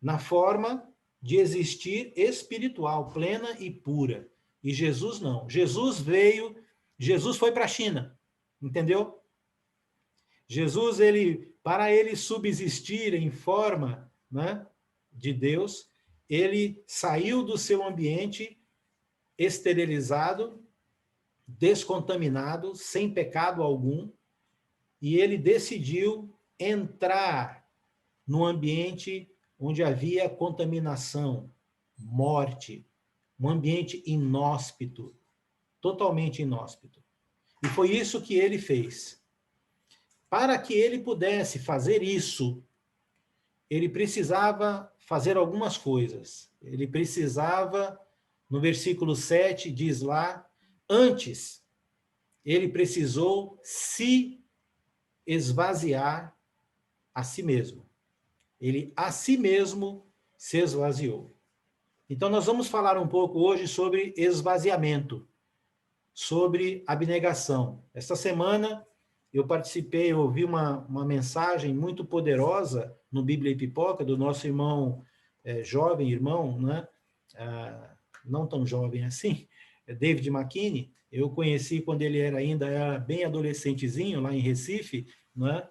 S3: na forma de existir espiritual, plena e pura. E Jesus não. Jesus foi para a China, entendeu? Jesus, para ele subsistir em forma, né, de Deus, ele saiu do seu ambiente esterilizado, descontaminado, sem pecado algum, e ele decidiu entrar no ambiente onde havia contaminação, morte, um ambiente inóspito, totalmente inóspito. E foi isso que ele fez. Para que ele pudesse fazer isso, ele precisava fazer algumas coisas. Ele precisava, no versículo 7, diz lá, antes, ele precisou se esvaziar a si mesmo. Ele a si mesmo se esvaziou. Então, nós vamos falar um pouco hoje sobre esvaziamento, sobre abnegação. Esta semana, eu ouvi uma mensagem muito poderosa no Bíblia e Pipoca, do nosso irmão, jovem irmão, né? Não tão jovem assim, David McKinney. Eu conheci quando ele ainda era bem adolescentezinho, lá em Recife, né?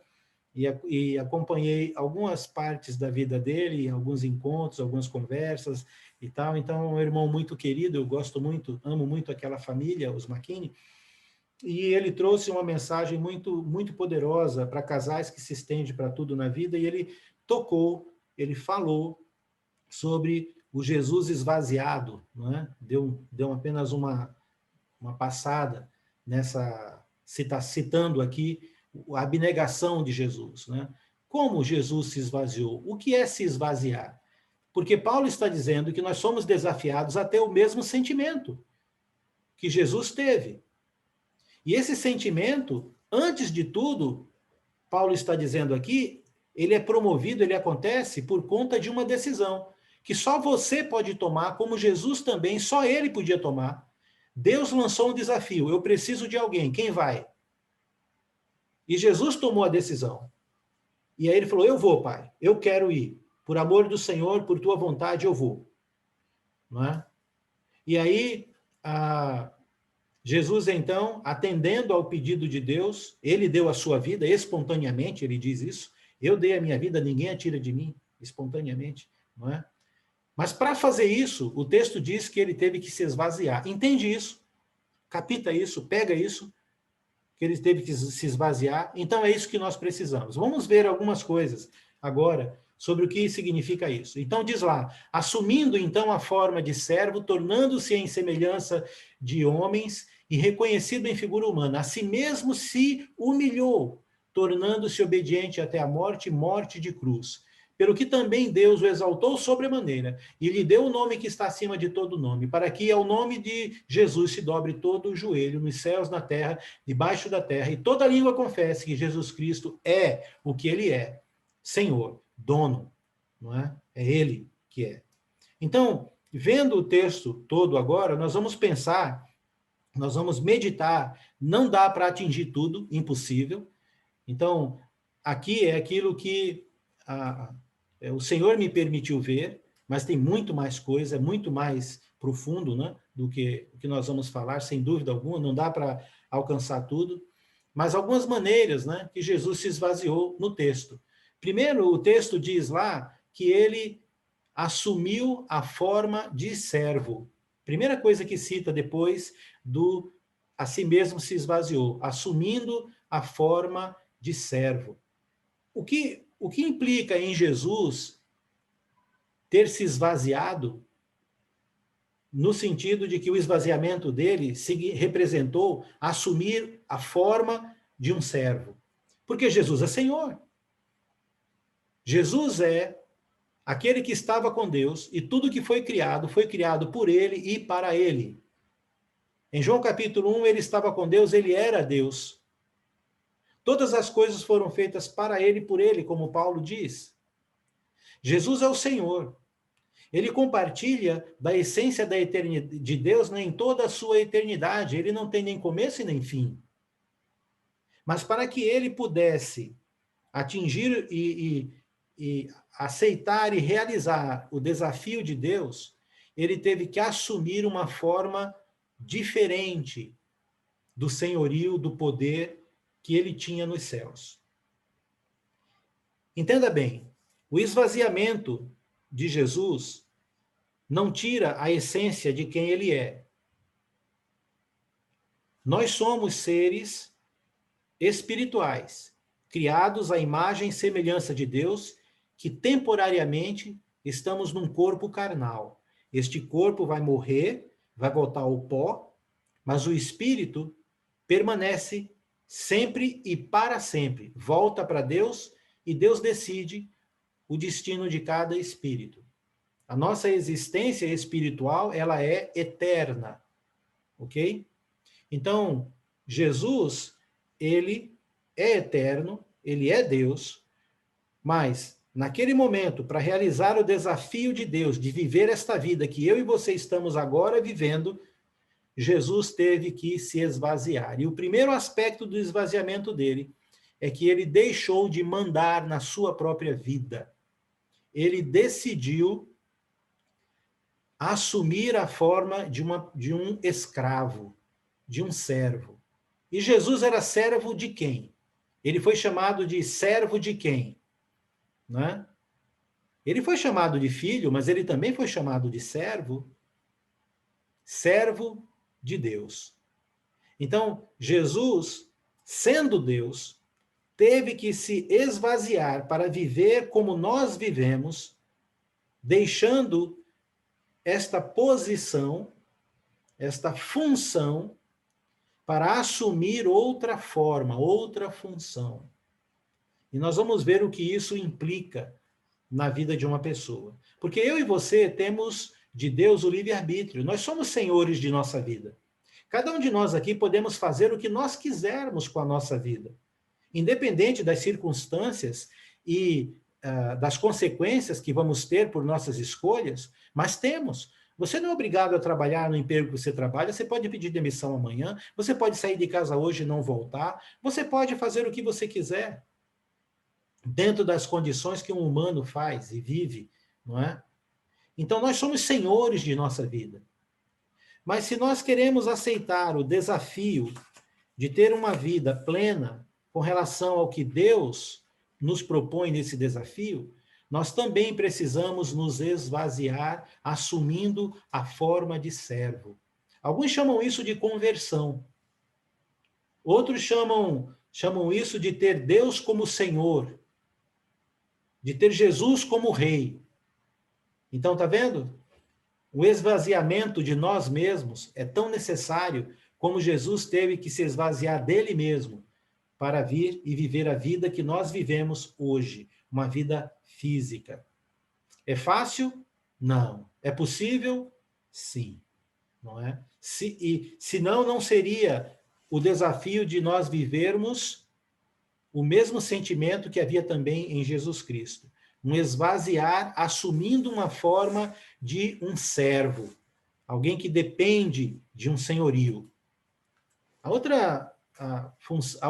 S3: E acompanhei algumas partes da vida dele, alguns encontros, algumas conversas e tal. Então, é um irmão muito querido, eu gosto muito, amo muito aquela família, os McKinney. E ele trouxe uma mensagem muito, muito poderosa para casais que se estende para tudo na vida, e ele falou sobre o Jesus esvaziado, não é? Deu apenas uma passada nessa, citando aqui a abnegação de Jesus, né? Como Jesus se esvaziou? O que é se esvaziar? Porque Paulo está dizendo que nós somos desafiados a ter o mesmo sentimento que Jesus teve. E esse sentimento, antes de tudo, Paulo está dizendo aqui, ele é promovido, ele acontece por conta de uma decisão, que só você pode tomar, como Jesus também, só ele podia tomar. Deus lançou um desafio, eu preciso de alguém, quem vai? E Jesus tomou a decisão. E aí ele falou, eu vou, Pai, eu quero ir. Por amor do Senhor, por tua vontade, eu vou. Não é? E aí, Jesus, então, atendendo ao pedido de Deus, ele deu a sua vida espontaneamente, ele diz isso. Eu dei a minha vida, ninguém a tira de mim, espontaneamente. Não é? Mas para fazer isso, o texto diz que ele teve que se esvaziar. Entende isso? capita isso, pega isso, que ele teve que se esvaziar. Então, é isso que nós precisamos. Vamos ver algumas coisas agora sobre o que significa isso. Então, diz lá, assumindo, então, a forma de servo, tornando-se em semelhança de homens e reconhecido em figura humana, a si mesmo se humilhou, tornando-se obediente até a morte, morte de cruz. Pelo que também Deus o exaltou sobremaneira, e lhe deu o nome que está acima de todo nome, para que ao nome de Jesus se dobre todo o joelho, nos céus, na terra, debaixo da terra, e toda língua confesse que Jesus Cristo é o que ele é, Senhor, dono, não é? É ele que é. Então, vendo o texto todo agora, nós vamos pensar, nós vamos meditar, não dá para atingir tudo, impossível. Então, aqui é aquilo que o Senhor me permitiu ver, mas tem muito mais coisa, é muito mais profundo, né, do que o que nós vamos falar, sem dúvida alguma, não dá para alcançar tudo, mas algumas maneiras, né, que Jesus se esvaziou no texto. Primeiro, o texto diz lá que ele assumiu a forma de servo. Primeira coisa que cita depois do a si mesmo se esvaziou, assumindo a forma de servo. O que implica em Jesus ter se esvaziado, no sentido de que o esvaziamento dele representou assumir a forma de um servo. Porque Jesus é Senhor. Jesus é aquele que estava com Deus e tudo que foi criado por ele e para ele. Em João capítulo 1, ele estava com Deus, ele era Deus. Todas as coisas foram feitas para ele e por ele, como Paulo diz. Jesus é o Senhor. Ele compartilha da essência da eternidade de Deus, né, em toda a sua eternidade. Ele não tem nem começo e nem fim. Mas para que ele pudesse atingir e aceitar e realizar o desafio de Deus, ele teve que assumir uma forma diferente do senhorio, do poder que ele tinha nos céus. Entenda bem, o esvaziamento de Jesus não tira a essência de quem ele é. Nós somos seres espirituais, criados à imagem e semelhança de Deus, que temporariamente estamos num corpo carnal. Este corpo vai morrer, vai voltar ao pó, mas o espírito permanece sempre e para sempre. Volta para Deus e Deus decide o destino de cada espírito. A nossa existência espiritual, ela é eterna. Ok? Então, Jesus, ele é eterno, ele é Deus, mas naquele momento, para realizar o desafio de Deus, de viver esta vida que eu e você estamos agora vivendo, Jesus teve que se esvaziar. E o primeiro aspecto do esvaziamento dele é que ele deixou de mandar na sua própria vida. Ele decidiu assumir a forma de um escravo, de um servo. E Jesus era servo de quem? Ele foi chamado de servo de quem? Né? Ele foi chamado de filho, mas ele também foi chamado de servo. Servo de Deus. Então, Jesus, sendo Deus, teve que se esvaziar para viver como nós vivemos, deixando esta posição, esta função, para assumir outra forma, outra função. E nós vamos ver o que isso implica na vida de uma pessoa. Porque eu e você temos de Deus o livre-arbítrio. Nós somos senhores de nossa vida. Cada um de nós aqui podemos fazer o que nós quisermos com a nossa vida. Independente das circunstâncias e das consequências que vamos ter por nossas escolhas, mas temos. Você não é obrigado a trabalhar no emprego que você trabalha, você pode pedir demissão amanhã, você pode sair de casa hoje e não voltar, você pode fazer o que você quiser, dentro das condições que um humano faz e vive, não é? Então, nós somos senhores de nossa vida. Mas se nós queremos aceitar o desafio de ter uma vida plena com relação ao que Deus nos propõe nesse desafio, nós também precisamos nos esvaziar, assumindo a forma de servo. Alguns chamam isso de conversão. Outros chamam isso de ter Deus como Senhor, de ter Jesus como Rei. Então, tá vendo? O esvaziamento de nós mesmos é tão necessário como Jesus teve que se esvaziar dele mesmo para vir e viver a vida que nós vivemos hoje, uma vida física. É fácil? Não. É possível? Sim. Não é? Senão, não seria o desafio de nós vivermos o mesmo sentimento que havia também em Jesus Cristo. Um esvaziar, assumindo uma forma de um servo, alguém que depende de um senhorio. A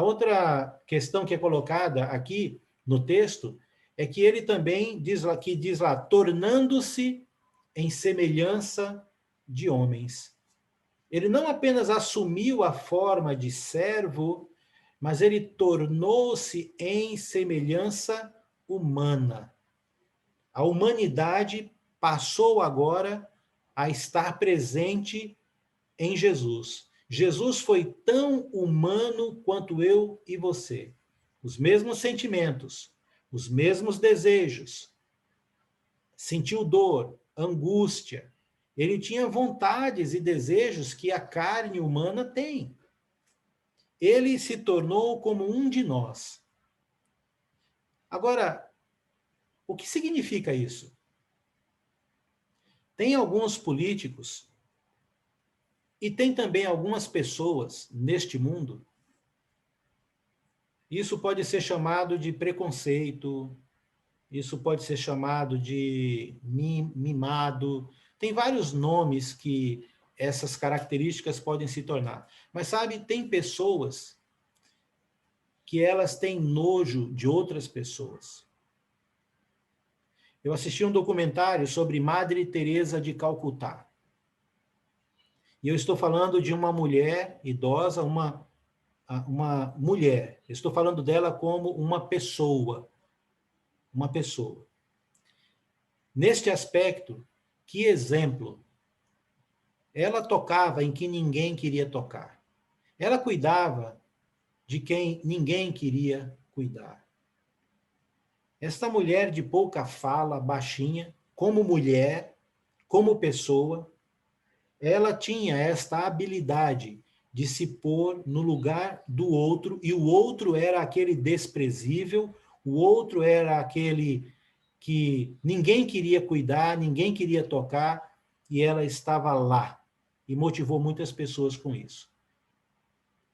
S3: outra questão que é colocada aqui no texto é que ele também diz lá, tornando-se em semelhança de homens. Ele não apenas assumiu a forma de servo, mas ele tornou-se em semelhança humana. A humanidade passou agora a estar presente em Jesus. Jesus foi tão humano quanto eu e você. Os mesmos sentimentos, os mesmos desejos. Sentiu dor, angústia. Ele tinha vontades e desejos que a carne humana tem. Ele se tornou como um de nós. Agora, o que significa isso? Tem alguns políticos e tem também algumas pessoas neste mundo. Isso pode ser chamado de preconceito, isso pode ser chamado de mimado. Tem vários nomes que essas características podem se tornar. Mas, sabe, tem pessoas que elas têm nojo de outras pessoas. Eu assisti um documentário sobre Madre Teresa de Calcutá. E eu estou falando de uma mulher idosa, uma mulher. Eu estou falando dela como uma pessoa. Uma pessoa. Neste aspecto, que exemplo! Ela tocava em que ninguém queria tocar. Ela cuidava de quem ninguém queria cuidar. Esta mulher de pouca fala, baixinha, como mulher, como pessoa, ela tinha esta habilidade de se pôr no lugar do outro, e o outro era aquele desprezível, o outro era aquele que ninguém queria cuidar, ninguém queria tocar, e ela estava lá, e motivou muitas pessoas com isso.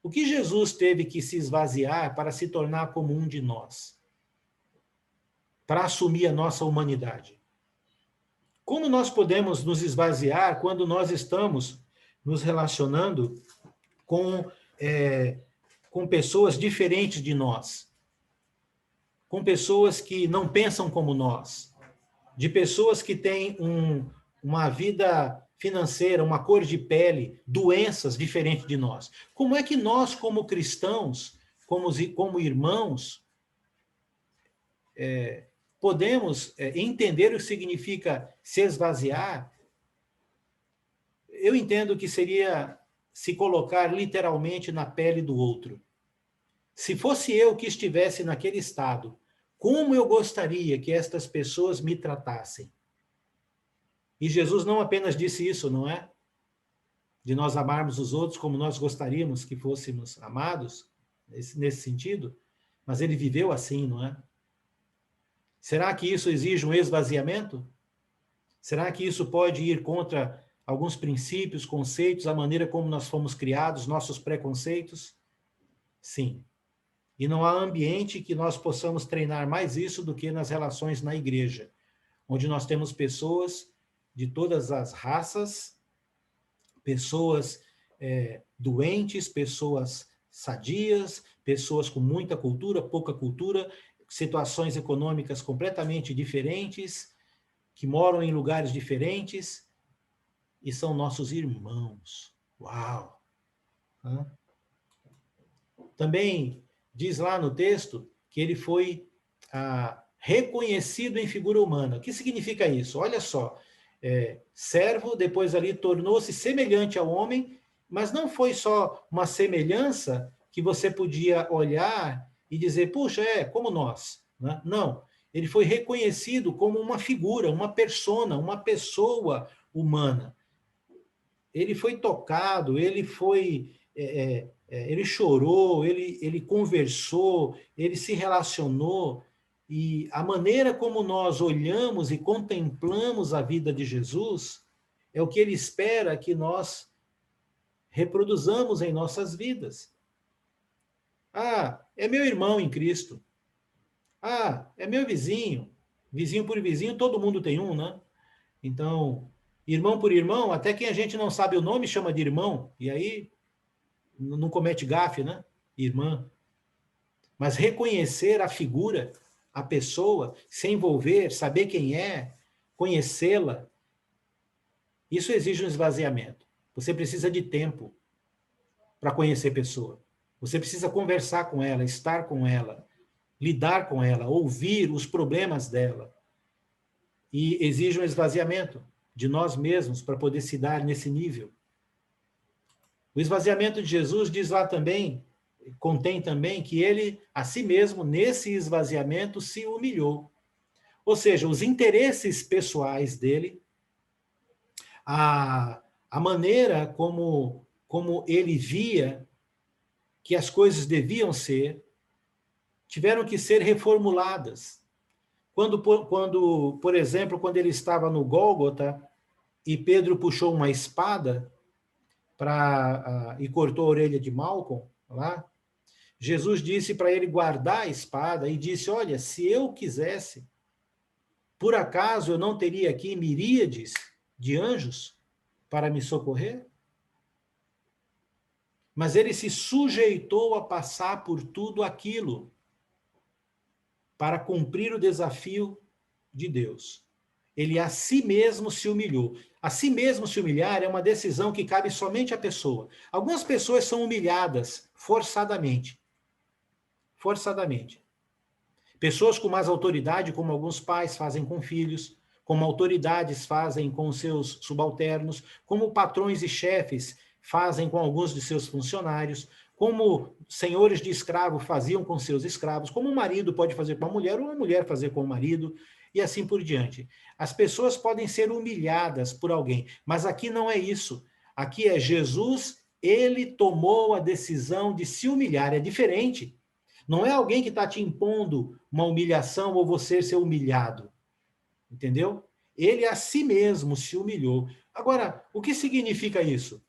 S3: O que Jesus teve que se esvaziar para se tornar como um de nós? Para assumir a nossa humanidade. Como nós podemos nos esvaziar quando nós estamos nos relacionando com pessoas diferentes de nós? Com pessoas que não pensam como nós? De pessoas que têm uma vida financeira, uma cor de pele, doenças diferentes de nós. Como é que nós, como cristãos, como irmãos, podemos entender o que significa se esvaziar? Eu entendo que seria se colocar literalmente na pele do outro. Se fosse eu que estivesse naquele estado, como eu gostaria que estas pessoas me tratassem? E Jesus não apenas disse isso, não é? De nós amarmos os outros como nós gostaríamos que fôssemos amados, nesse sentido, mas ele viveu assim, não é? Será que isso exige um esvaziamento? Será que isso pode ir contra alguns princípios, conceitos, a maneira como nós fomos criados, nossos preconceitos? Sim. E não há ambiente que nós possamos treinar mais isso do que nas relações na igreja, onde nós temos pessoas de todas as raças, pessoas doentes, pessoas sadias, pessoas com muita cultura, pouca cultura, situações econômicas completamente diferentes, que moram em lugares diferentes, e são nossos irmãos. Uau! Também diz lá no texto que ele foi reconhecido em figura humana. O que significa isso? Olha só, servo, depois ali tornou-se semelhante ao homem, Mas não foi só uma semelhança que você podia olhar e dizer, puxa, como nós. Né? Não, ele foi reconhecido como uma figura, uma persona, uma pessoa humana. Ele foi tocado, ele foi... ele chorou, ele conversou, ele se relacionou, e a maneira como nós olhamos e contemplamos a vida de Jesus é o que ele espera que nós reproduzamos em nossas vidas. Ah, é meu irmão em Cristo. Ah, é meu vizinho. Vizinho por vizinho, todo mundo tem um, né? Então, irmão por irmão, até quem a gente não sabe o nome chama de irmão, e aí não comete gafe, né? Irmã. Mas reconhecer a figura, a pessoa, se envolver, saber quem é, conhecê-la, isso exige um esvaziamento. Você precisa de tempo para conhecer a pessoa. Você precisa conversar com ela, estar com ela, lidar com ela, ouvir os problemas dela. E exige um esvaziamento de nós mesmos para poder se dar nesse nível. O esvaziamento de Jesus diz lá também, contém também que ele, a si mesmo, nesse esvaziamento, se humilhou. Ou seja, os interesses pessoais dele, a maneira como ele via que as coisas deviam ser, tiveram que ser reformuladas. Quando, por exemplo, quando ele estava no Gólgota e Pedro puxou uma espada e cortou a orelha de Malcolm, lá, Jesus disse para ele guardar a espada e disse, olha, se eu quisesse, por acaso eu não teria aqui miríades de anjos para me socorrer? Mas ele se sujeitou a passar por tudo aquilo para cumprir o desafio de Deus. Ele a si mesmo se humilhou. A si mesmo se humilhar é uma decisão que cabe somente à pessoa. Algumas pessoas são humilhadas forçadamente. Forçadamente. Pessoas com mais autoridade, como alguns pais fazem com filhos, como autoridades fazem com seus subalternos, como patrões e chefes fazem com alguns de seus funcionários, como senhores de escravo faziam com seus escravos, como um marido pode fazer com a mulher, ou uma mulher fazer com o marido, e assim por diante. As pessoas podem ser humilhadas por alguém, mas aqui não é isso. Aqui é Jesus, ele tomou a decisão de se humilhar, é diferente. Não é alguém que está te impondo uma humilhação ou você ser humilhado. Entendeu? Ele a si mesmo se humilhou. Agora, o que significa isso?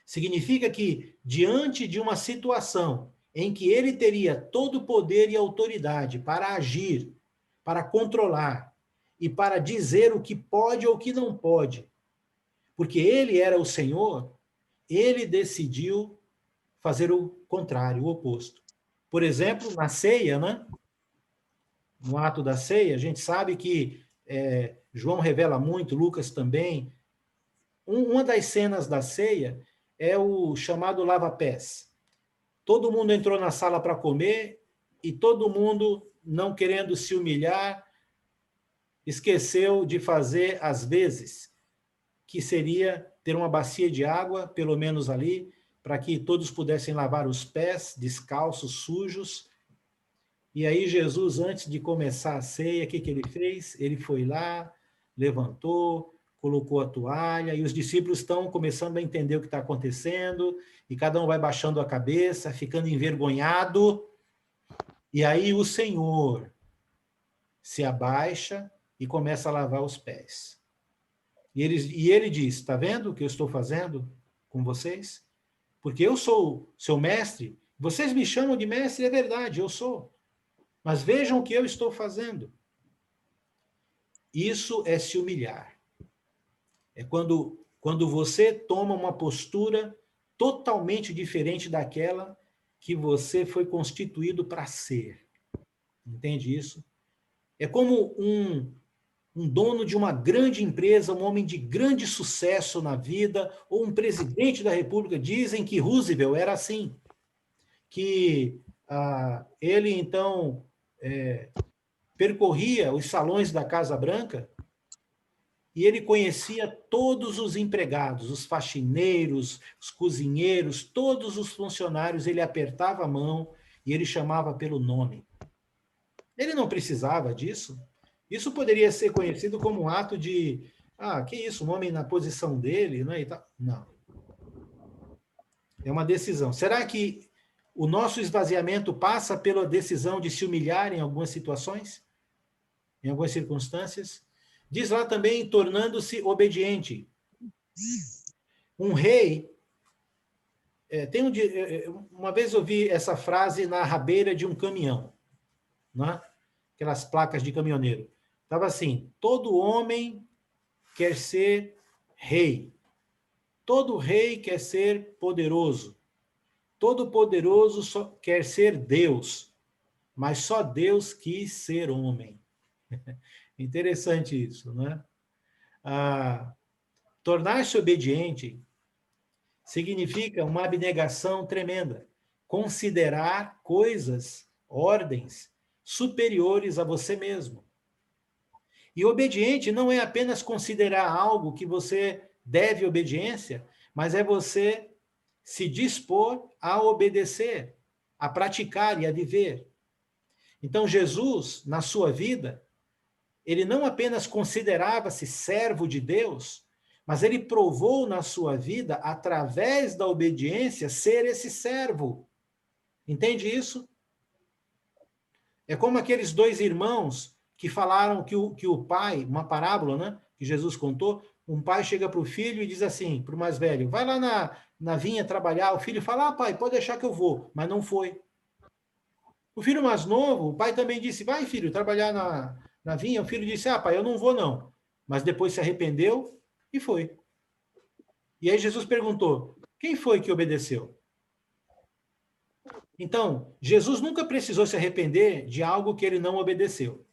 S3: Significa que, diante de uma situação em que ele teria todo o poder e autoridade para agir, para controlar e para dizer o que pode ou o que não pode, porque ele era o Senhor, ele decidiu fazer o contrário, o oposto. Por exemplo, na ceia, né? No ato da ceia, a gente sabe que João revela muito, Lucas também. Uma das cenas da ceia é o chamado lava-pés. Todo mundo entrou na sala para comer e todo mundo, não querendo se humilhar, esqueceu de fazer as vezes, que seria ter uma bacia de água, pelo menos ali, para que todos pudessem lavar os pés, descalços, sujos. E aí Jesus, antes de começar a ceia, o que ele fez? Ele foi lá, levantou, colocou a toalha, e os discípulos estão começando a entender o que está acontecendo, e cada um vai baixando a cabeça, ficando envergonhado, e aí o Senhor se abaixa e começa a lavar os pés. E ele diz, está vendo o que eu estou fazendo com vocês? Porque eu sou seu mestre, vocês me chamam de mestre, é verdade, eu sou. Mas vejam o que eu estou fazendo. Isso é se humilhar. É quando você toma uma postura totalmente diferente daquela que você foi constituído para ser. Entende isso? É como um dono de uma grande empresa, um homem de grande sucesso na vida, ou um presidente da República. Dizem que Roosevelt era assim, que ele, então, percorria os salões da Casa Branca e ele conhecia todos os empregados, os faxineiros, os cozinheiros, todos os funcionários, ele apertava a mão e ele chamava pelo nome. Ele não precisava disso. Isso poderia ser conhecido como um ato de, que isso, um homem na posição dele, né? E tal. Não. É uma decisão. Será que o nosso esvaziamento passa pela decisão de se humilhar em algumas situações? Em algumas circunstâncias? Diz lá também, tornando-se obediente. Um rei... uma vez eu vi essa frase na rabeira de um caminhão, né? Aquelas placas de caminhoneiro. Estava assim, todo homem quer ser rei. Todo rei quer ser poderoso. Todo poderoso só quer ser Deus. Mas só Deus quis ser homem. Interessante isso, né? Tornar-se obediente significa uma abnegação tremenda. Considerar coisas, ordens, superiores a você mesmo. E obediente não é apenas considerar algo que você deve obediência, mas é você se dispor a obedecer, a praticar e a viver. Então, Jesus, na sua vida, ele não apenas considerava-se servo de Deus, mas ele provou na sua vida, através da obediência, ser esse servo. Entende isso? É como aqueles dois irmãos que falaram que o pai, uma parábola, né, que Jesus contou, um pai chega para o filho e diz assim, para o mais velho, vai lá na vinha trabalhar. O filho fala, pai, pode deixar que eu vou, mas não foi. O filho mais novo, o pai também disse, vai, filho, trabalhar na vinha. O filho disse, pai, eu não vou, não. Mas depois se arrependeu e foi. E aí Jesus perguntou, quem foi que obedeceu? Então, Jesus nunca precisou se arrepender de algo que ele não obedeceu.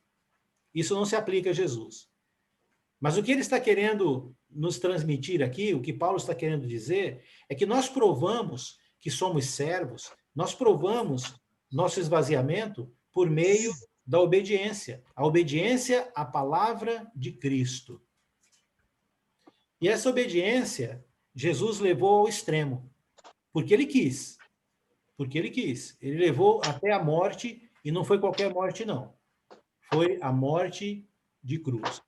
S3: Isso não se aplica a Jesus. Mas o que ele está querendo nos transmitir aqui, o que Paulo está querendo dizer, é que nós provamos que somos servos, nós provamos nosso esvaziamento por meio da obediência. A obediência à palavra de Cristo. E essa obediência, Jesus levou ao extremo, porque ele quis. Porque ele quis. Ele levou até a morte, e não foi qualquer morte, não. Foi a morte de cruz.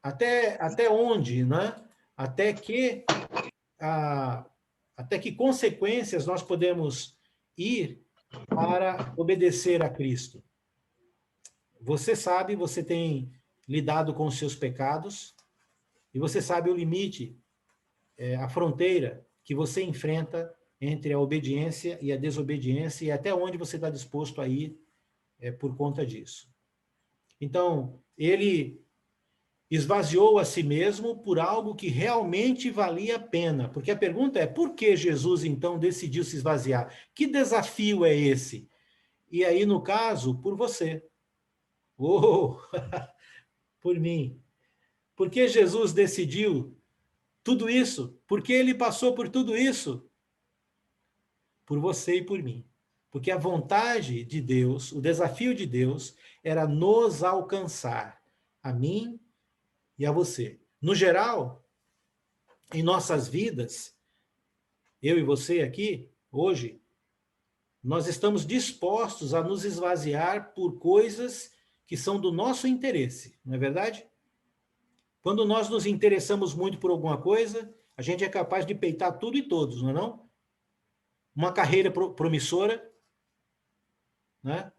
S3: Até onde, né? Até que consequências nós podemos ir para obedecer a Cristo? Você sabe, você tem lidado com os seus pecados, e você sabe o limite, a fronteira que você enfrenta entre a obediência e a desobediência, e até onde você está disposto a ir por conta disso. Então, ele esvaziou a si mesmo por algo que realmente valia a pena. Porque a pergunta é, por que Jesus, então, decidiu se esvaziar? Que desafio é esse? E aí, no caso, por você. Por mim. Por que Jesus decidiu tudo isso? Por que ele passou por tudo isso? Por você e por mim. Porque a vontade de Deus, o desafio de Deus, era nos alcançar, a mim e a você. No geral, em nossas vidas, eu e você aqui, hoje, nós estamos dispostos a nos esvaziar por coisas que são do nosso interesse, não é verdade? Quando nós nos interessamos muito por alguma coisa, a gente é capaz de peitar tudo e todos, não é não? Uma carreira promissora, né?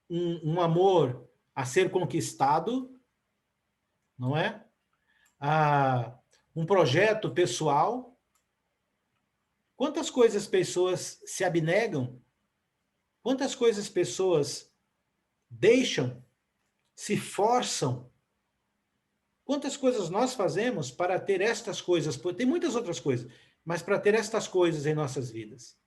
S3: Um amor a ser conquistado, não é? Um projeto pessoal. Quantas coisas pessoas se abnegam? Quantas coisas pessoas deixam, se forçam? Quantas coisas nós fazemos para ter estas coisas? Tem muitas outras coisas, mas para ter estas coisas em nossas vidas.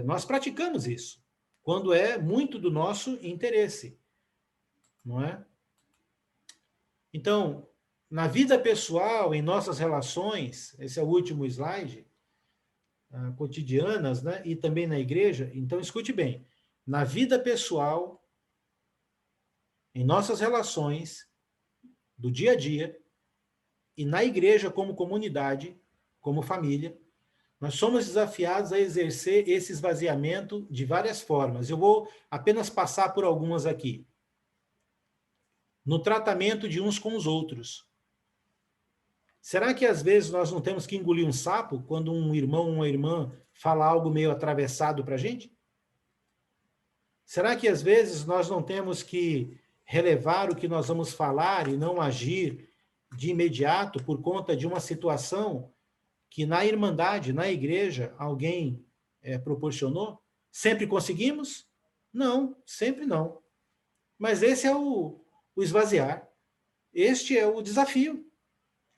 S3: Nós praticamos isso, quando é muito do nosso interesse, não é? Então, na vida pessoal, em nossas relações, esse é o último slide, cotidianas, né? E também na igreja, então escute bem, na vida pessoal, em nossas relações, do dia a dia, e na igreja como comunidade, como família, nós somos desafiados a exercer esse esvaziamento de várias formas. Eu vou apenas passar por algumas aqui. No tratamento de uns com os outros. Será que às vezes nós não temos que engolir um sapo quando um irmão ou uma irmã fala algo meio atravessado para a gente? Será que às vezes nós não temos que relevar o que nós vamos falar e não agir de imediato por conta de uma situação que na irmandade, na igreja, alguém proporcionou? Sempre conseguimos? Não, sempre não. Mas esse é o esvaziar. Este é o desafio.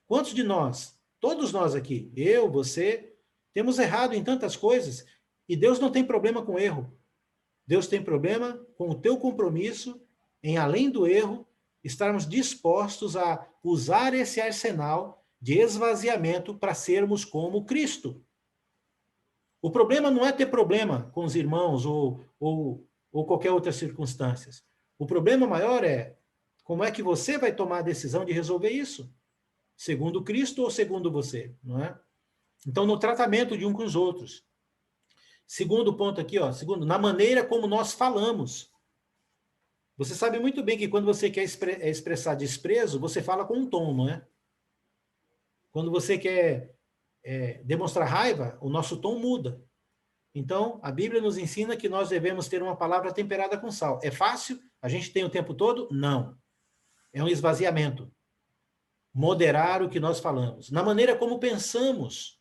S3: Quantos de nós, todos nós aqui, eu, você, temos errado em tantas coisas, e Deus não tem problema com erro. Deus tem problema com o teu compromisso em, além do erro, estarmos dispostos a usar esse arsenal de esvaziamento para sermos como Cristo. O problema não é ter problema com os irmãos ou qualquer outra circunstância. O problema maior é como é que você vai tomar a decisão de resolver isso? Segundo Cristo ou segundo você? Não é? Então, no tratamento de um com os outros. Segundo ponto aqui, ó, segundo, na maneira como nós falamos. Você sabe muito bem que quando você quer expressar desprezo, você fala com um tom, não é? Quando você quer demonstrar raiva, o nosso tom muda. Então, a Bíblia nos ensina que nós devemos ter uma palavra temperada com sal. É fácil? A gente tem o tempo todo? Não. É um esvaziamento. Moderar o que nós falamos. Na maneira como pensamos.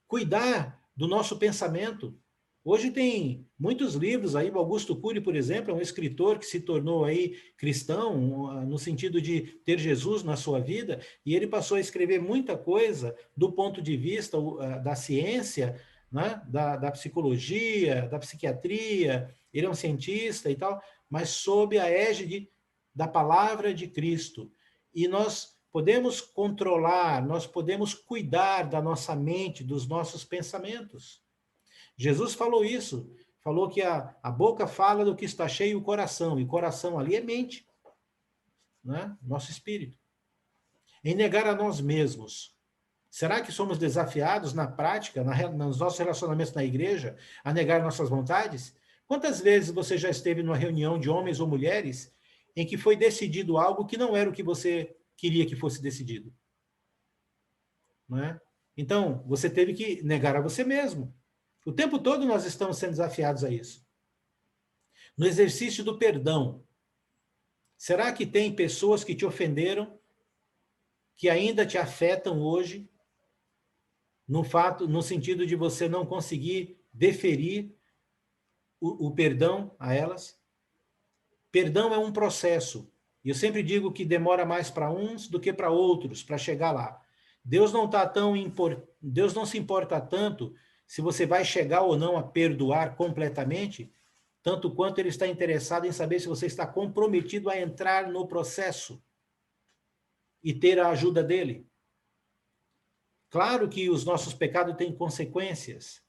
S3: Cuidar do nosso pensamento. Hoje tem muitos livros aí, o Augusto Cury, por exemplo, é um escritor que se tornou aí cristão, no sentido de ter Jesus na sua vida, e ele passou a escrever muita coisa do ponto de vista da ciência, né? da psicologia, da psiquiatria, ele é um cientista e tal, mas sob a égide da palavra de Cristo. E nós podemos controlar, nós podemos cuidar da nossa mente, dos nossos pensamentos. Jesus falou isso, falou que a boca fala do que está cheio o coração, e o coração ali é mente, né? Nosso espírito. Em negar a nós mesmos. Será que somos desafiados na prática, nos nossos relacionamentos na igreja, a negar nossas vontades? Quantas vezes você já esteve numa reunião de homens ou mulheres em que foi decidido algo que não era o que você queria que fosse decidido? Não é? Então, você teve que negar a você mesmo. O tempo todo nós estamos sendo desafiados a isso. No exercício do perdão, será que tem pessoas que te ofenderam, que ainda te afetam hoje, no sentido de você não conseguir deferir o perdão a elas? Perdão é um processo. E eu sempre digo que demora mais para uns do que para outros, para chegar lá. Deus não se importa tanto se você vai chegar ou não a perdoar completamente, tanto quanto ele está interessado em saber se você está comprometido a entrar no processo e ter a ajuda dele. Claro que os nossos pecados têm consequências,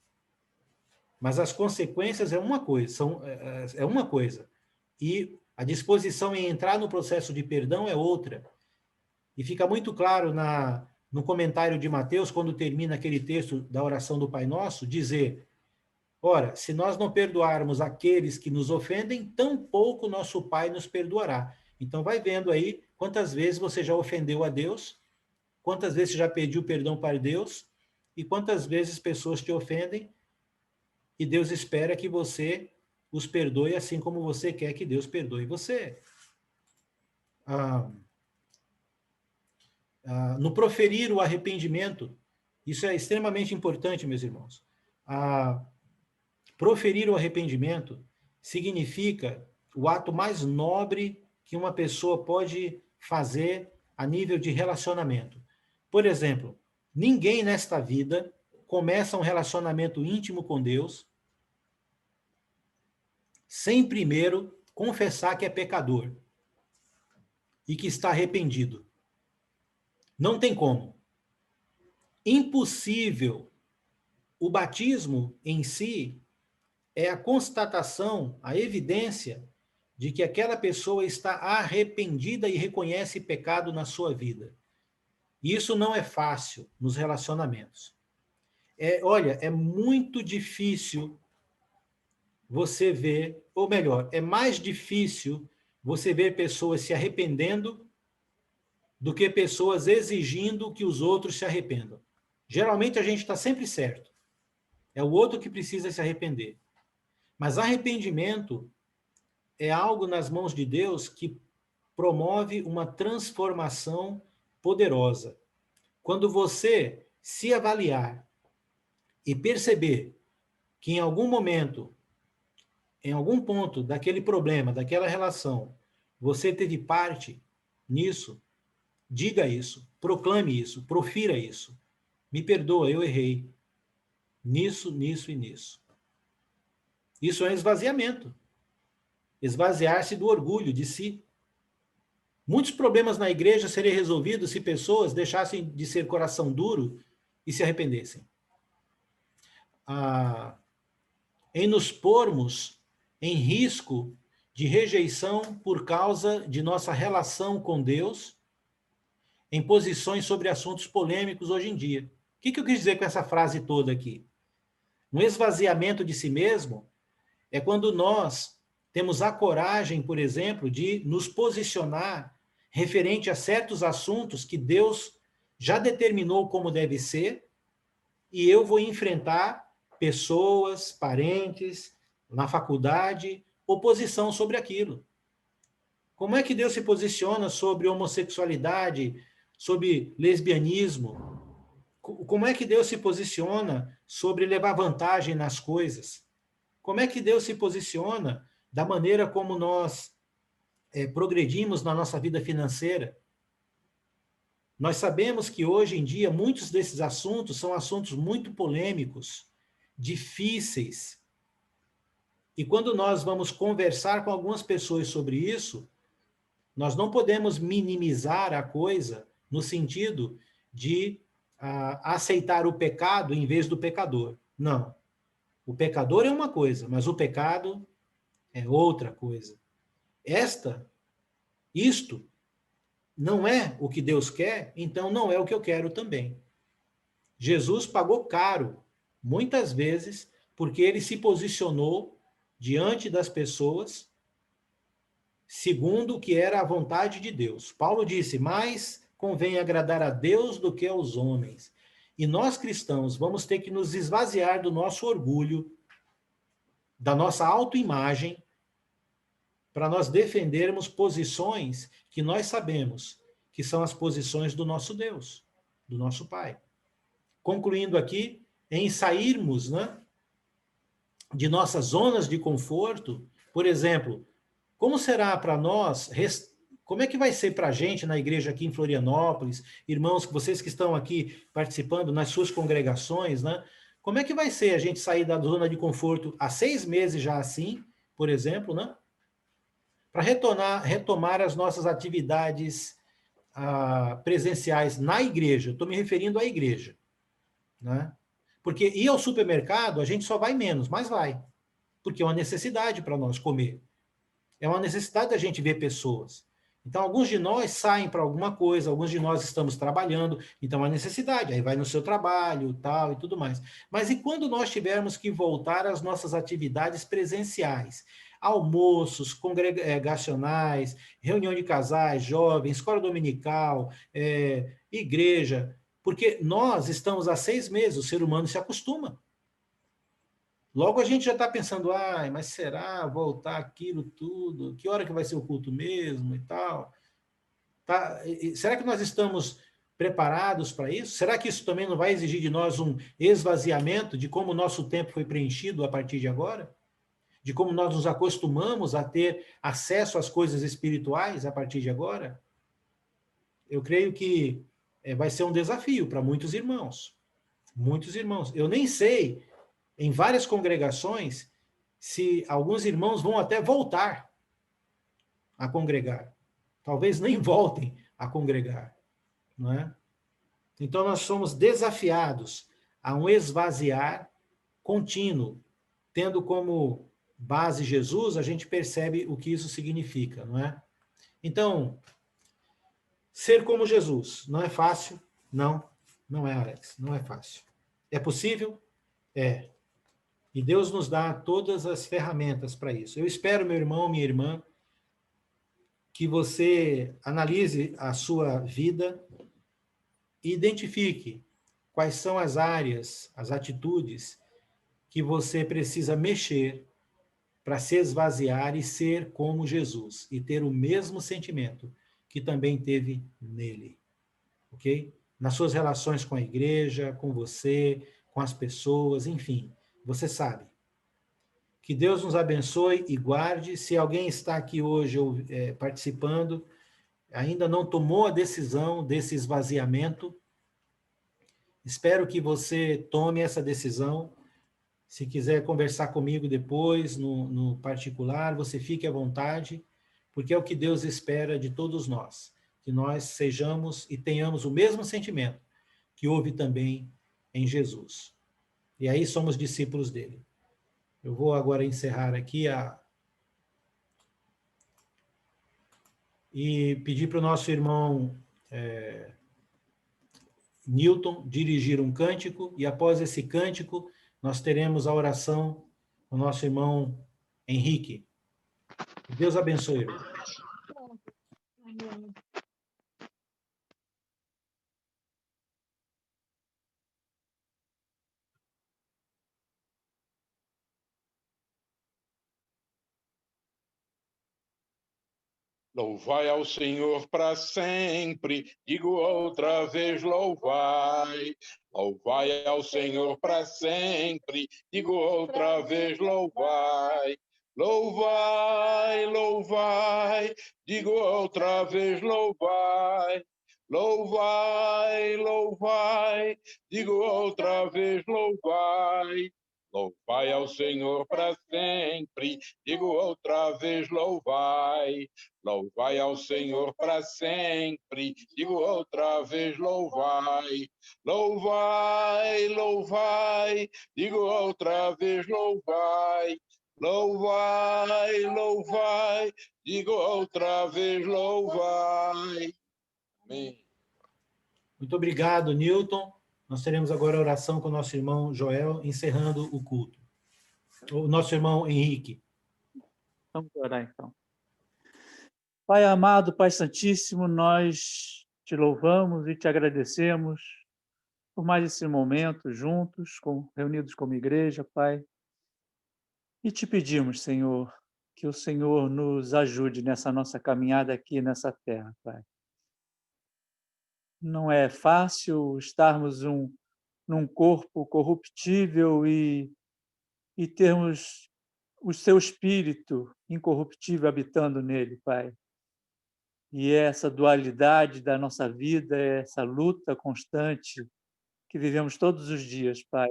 S3: mas as consequências é uma coisa, e a disposição em entrar no processo de perdão é outra. E fica muito claro no comentário de Mateus, quando termina aquele texto da oração do Pai Nosso, dizer, ora, se nós não perdoarmos aqueles que nos ofendem, tampouco nosso Pai nos perdoará. Então vai vendo aí quantas vezes você já ofendeu a Deus, quantas vezes você já pediu perdão para Deus, e quantas vezes pessoas te ofendem, e Deus espera que você os perdoe assim como você quer que Deus perdoe você. No proferir o arrependimento, isso é extremamente importante, meus irmãos. Proferir o arrependimento significa o ato mais nobre que uma pessoa pode fazer a nível de relacionamento. Por exemplo, ninguém nesta vida começa um relacionamento íntimo com Deus sem primeiro confessar que é pecador e que está arrependido. Não tem como. Impossível. O batismo em si é a constatação, a evidência de que aquela pessoa está arrependida e reconhece pecado na sua vida. Isso não é fácil nos relacionamentos. Olha, é muito difícil você ver, ou melhor, é mais difícil você ver pessoas se arrependendo do que pessoas exigindo que os outros se arrependam. Geralmente a gente está sempre certo. É o outro que precisa se arrepender. Mas arrependimento é algo nas mãos de Deus que promove uma transformação poderosa. Quando você se avaliar e perceber que em algum momento, em algum ponto daquele problema, daquela relação, você teve parte nisso, diga isso, proclame isso, profira isso. Me perdoa, eu errei. Nisso, nisso e nisso. Isso é um esvaziamento. Esvaziar-se do orgulho de si. Muitos problemas na igreja seriam resolvidos se pessoas deixassem de ser coração duro e se arrependessem. Em nos pormos em risco de rejeição por causa de nossa relação com Deus em posições sobre assuntos polêmicos hoje em dia. O que eu quis dizer com essa frase toda aqui? Um esvaziamento de si mesmo é quando nós temos a coragem, por exemplo, de nos posicionar referente a certos assuntos que Deus já determinou como deve ser, e eu vou enfrentar pessoas, parentes, na faculdade, oposição sobre aquilo. Como é que Deus se posiciona sobre homossexualidade, sobre lesbianismo? Como é que Deus se posiciona sobre levar vantagem nas coisas? Como é que Deus se posiciona da maneira como nós progredimos na nossa vida financeira? Nós sabemos que hoje em dia muitos desses assuntos são assuntos muito polêmicos, difíceis. E quando nós vamos conversar com algumas pessoas sobre isso, nós não podemos minimizar a coisa no sentido de aceitar o pecado em vez do pecador. Não. O pecador é uma coisa, mas o pecado é outra coisa. Isto não é o que Deus quer, então não é o que eu quero também. Jesus pagou caro, muitas vezes, porque ele se posicionou diante das pessoas segundo o que era a vontade de Deus. Paulo disse, mais convém agradar a Deus do que aos homens. E nós cristãos vamos ter que nos esvaziar do nosso orgulho, da nossa autoimagem, para nós defendermos posições que nós sabemos que são as posições do nosso Deus, do nosso Pai. Concluindo aqui, em sairmos, né, de nossas zonas de conforto, por exemplo, como será para nós, como é que vai ser para a gente na igreja aqui em Florianópolis, irmãos, vocês que estão aqui participando nas suas congregações, né? Como é que vai ser a gente sair da zona de conforto há 6 meses já assim, por exemplo, né? Para retomar as nossas atividades presenciais na igreja. Estou me referindo à igreja, né? Porque ir ao supermercado, a gente só vai menos, mas vai. Porque é uma necessidade para nós comer. É uma necessidade da gente ver pessoas. Então, alguns de nós saem para alguma coisa, alguns de nós estamos trabalhando, então é uma necessidade, aí vai no seu trabalho, tal, e tudo mais. Mas e quando nós tivermos que voltar às nossas atividades presenciais? Almoços, congregacionais, reunião de casais, jovens, escola dominical, igreja, porque nós estamos há 6 meses, o ser humano se acostuma. Logo a gente já está pensando, mas será voltar aquilo tudo? Que hora que vai ser o culto mesmo e tal? Será que nós estamos preparados para isso? Será que isso também não vai exigir de nós um esvaziamento de como o nosso tempo foi preenchido a partir de agora? De como nós nos acostumamos a ter acesso às coisas espirituais a partir de agora? Eu creio que vai ser um desafio para muitos irmãos. Muitos irmãos. Eu nem sei, em várias congregações, se alguns irmãos vão até voltar a congregar. Talvez nem voltem a congregar, não é? Então, nós somos desafiados a um esvaziar contínuo, tendo como base Jesus, a gente percebe o que isso significa, não é? Então, ser como Jesus, não é fácil? Não, não é, Alex, não é fácil. É possível? É. E Deus nos dá todas as ferramentas para isso. Eu espero, meu irmão, minha irmã, que você analise a sua vida e identifique quais são as áreas, as atitudes que você precisa mexer para se esvaziar e ser como Jesus, e ter o mesmo sentimento que também teve nele, ok? Nas suas relações com a igreja, com você, com as pessoas, enfim, você sabe. Que Deus nos abençoe e guarde. Se alguém está aqui hoje participando, ainda não tomou a decisão desse esvaziamento, espero que você tome essa decisão. Se quiser conversar comigo depois, no particular, você fique à vontade, porque é o que Deus espera de todos nós, que nós sejamos e tenhamos o mesmo sentimento que houve também em Jesus. E aí somos discípulos dele. Eu vou agora encerrar aqui e pedir para o nosso irmão Newton dirigir um cântico, e após esse cântico, nós teremos a oração do nosso irmão Henrique. Que Deus abençoe, irmão.
S15: Amém.
S5: Louvai ao Senhor para sempre, digo outra vez, louvai. Louvai ao Senhor para sempre, digo outra vez, louvai. Louvai, louvai, digo outra vez, louvai. Louvai, louvai, digo outra vez, louvai. Louvai ao Senhor para sempre, digo outra vez, louvai. Louvai ao Senhor para sempre, digo outra vez, louvai. Louvai, louvai, digo outra vez, louvai. Louvai, louvai, digo outra vez, louvai. Amém.
S3: Muito obrigado, Newton. Nós teremos agora a oração com o nosso irmão Joel, encerrando o culto. O nosso irmão Henrique.
S17: Vamos orar, então. Pai amado, Pai Santíssimo, nós te louvamos e te agradecemos por mais esse momento juntos, reunidos como igreja, Pai. E te pedimos, Senhor, que o Senhor nos ajude nessa nossa caminhada aqui nessa terra, Pai. Não é fácil estarmos num corpo corruptível e termos o seu espírito incorruptível habitando nele, Pai. E essa dualidade da nossa vida, essa luta constante que vivemos todos os dias, Pai.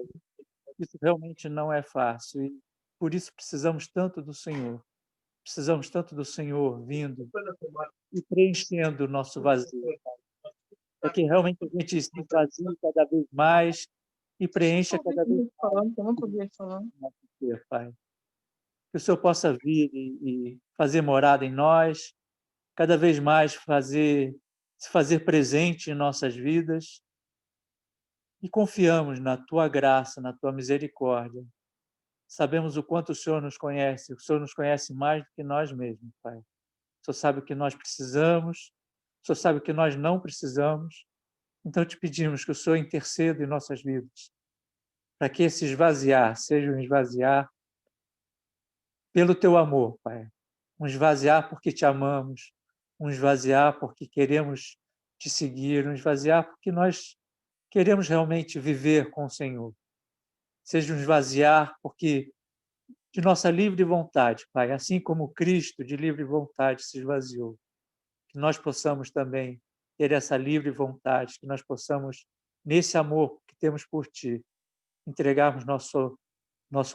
S17: Isso realmente não é fácil e por isso precisamos tanto do Senhor. Precisamos tanto do Senhor vindo e preenchendo o nosso vazio, Pai. Para que realmente a gente se esvazie cada vez mais e preencha cada vez mais nosso ser, Pai. Que o Senhor possa vir e fazer morada em nós, cada vez mais se fazer presente em nossas vidas, e confiamos na Tua graça, na Tua misericórdia. Sabemos o quanto o Senhor nos conhece mais do que nós mesmos, Pai. O Senhor sabe o que nós precisamos, o Senhor sabe o que nós não precisamos, então te pedimos que o Senhor interceda em nossas vidas, para que esse esvaziar seja um esvaziar pelo Teu amor, Pai. Um esvaziar porque Te amamos, um esvaziar porque queremos Te seguir, um esvaziar porque nós queremos realmente viver com o Senhor. Seja um esvaziar porque de nossa livre vontade, Pai, assim como Cristo de livre vontade se esvaziou, que nós possamos também ter essa livre vontade, que nós possamos, nesse amor que temos por Ti, entregarmos nosso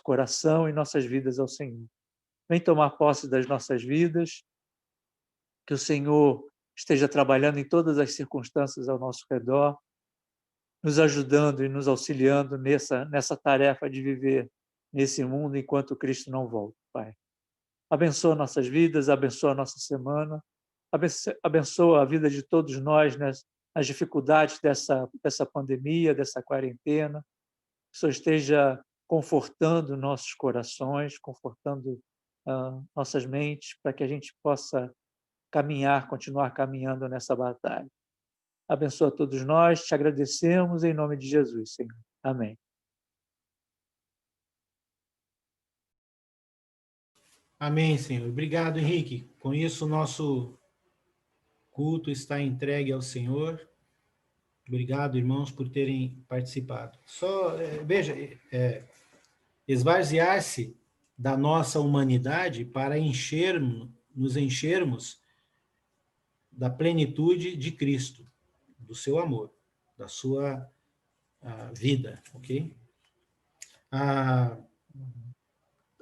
S17: coração e nossas vidas ao Senhor. Vem tomar posse das nossas vidas, que o Senhor esteja trabalhando em todas as circunstâncias ao nosso redor, nos ajudando e nos auxiliando nessa tarefa de viver nesse mundo enquanto Cristo não volta. Pai. Abençoa nossas vidas, abençoa a nossa semana, abençoa a vida de todos nós nas dificuldades dessa pandemia, dessa quarentena. Que o Senhor esteja confortando nossos corações, confortando nossas mentes, para que a gente possa continuar caminhando nessa batalha. Abençoa todos nós, te agradecemos em nome de Jesus, Senhor. Amém.
S3: Amém, Senhor. Obrigado, Henrique. Com isso, o nosso culto está entregue ao Senhor. Obrigado, irmãos, por terem participado. Só, veja, esvaziar-se da nossa humanidade para nos enchermos da plenitude de Cristo, do seu amor, da sua vida, ok?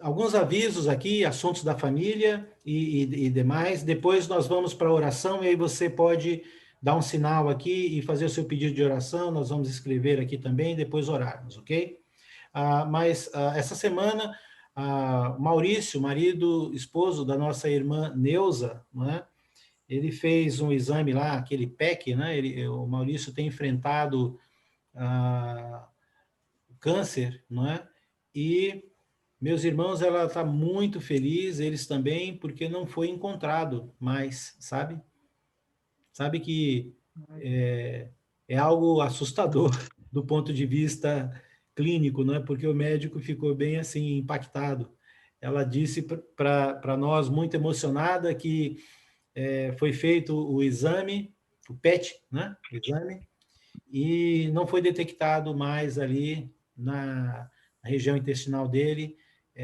S3: Alguns avisos aqui, assuntos da família e demais. Depois nós vamos para a oração e aí você pode dar um sinal aqui e fazer o seu pedido de oração. Nós vamos escrever aqui também, depois orarmos, ok? Mas essa semana, Maurício, marido, esposo da nossa irmã Neuza, não é? Ele fez um exame lá, aquele PEC, né? O Maurício tem enfrentado câncer, não é? E meus irmãos, ela está muito feliz, eles também, porque não foi encontrado mais, sabe? Sabe que é algo assustador do ponto de vista clínico, não é? Porque o médico ficou bem assim impactado. Ela disse para nós, muito emocionada, que foi feito o exame, o PET, né? O exame, e não foi detectado mais ali na região intestinal dele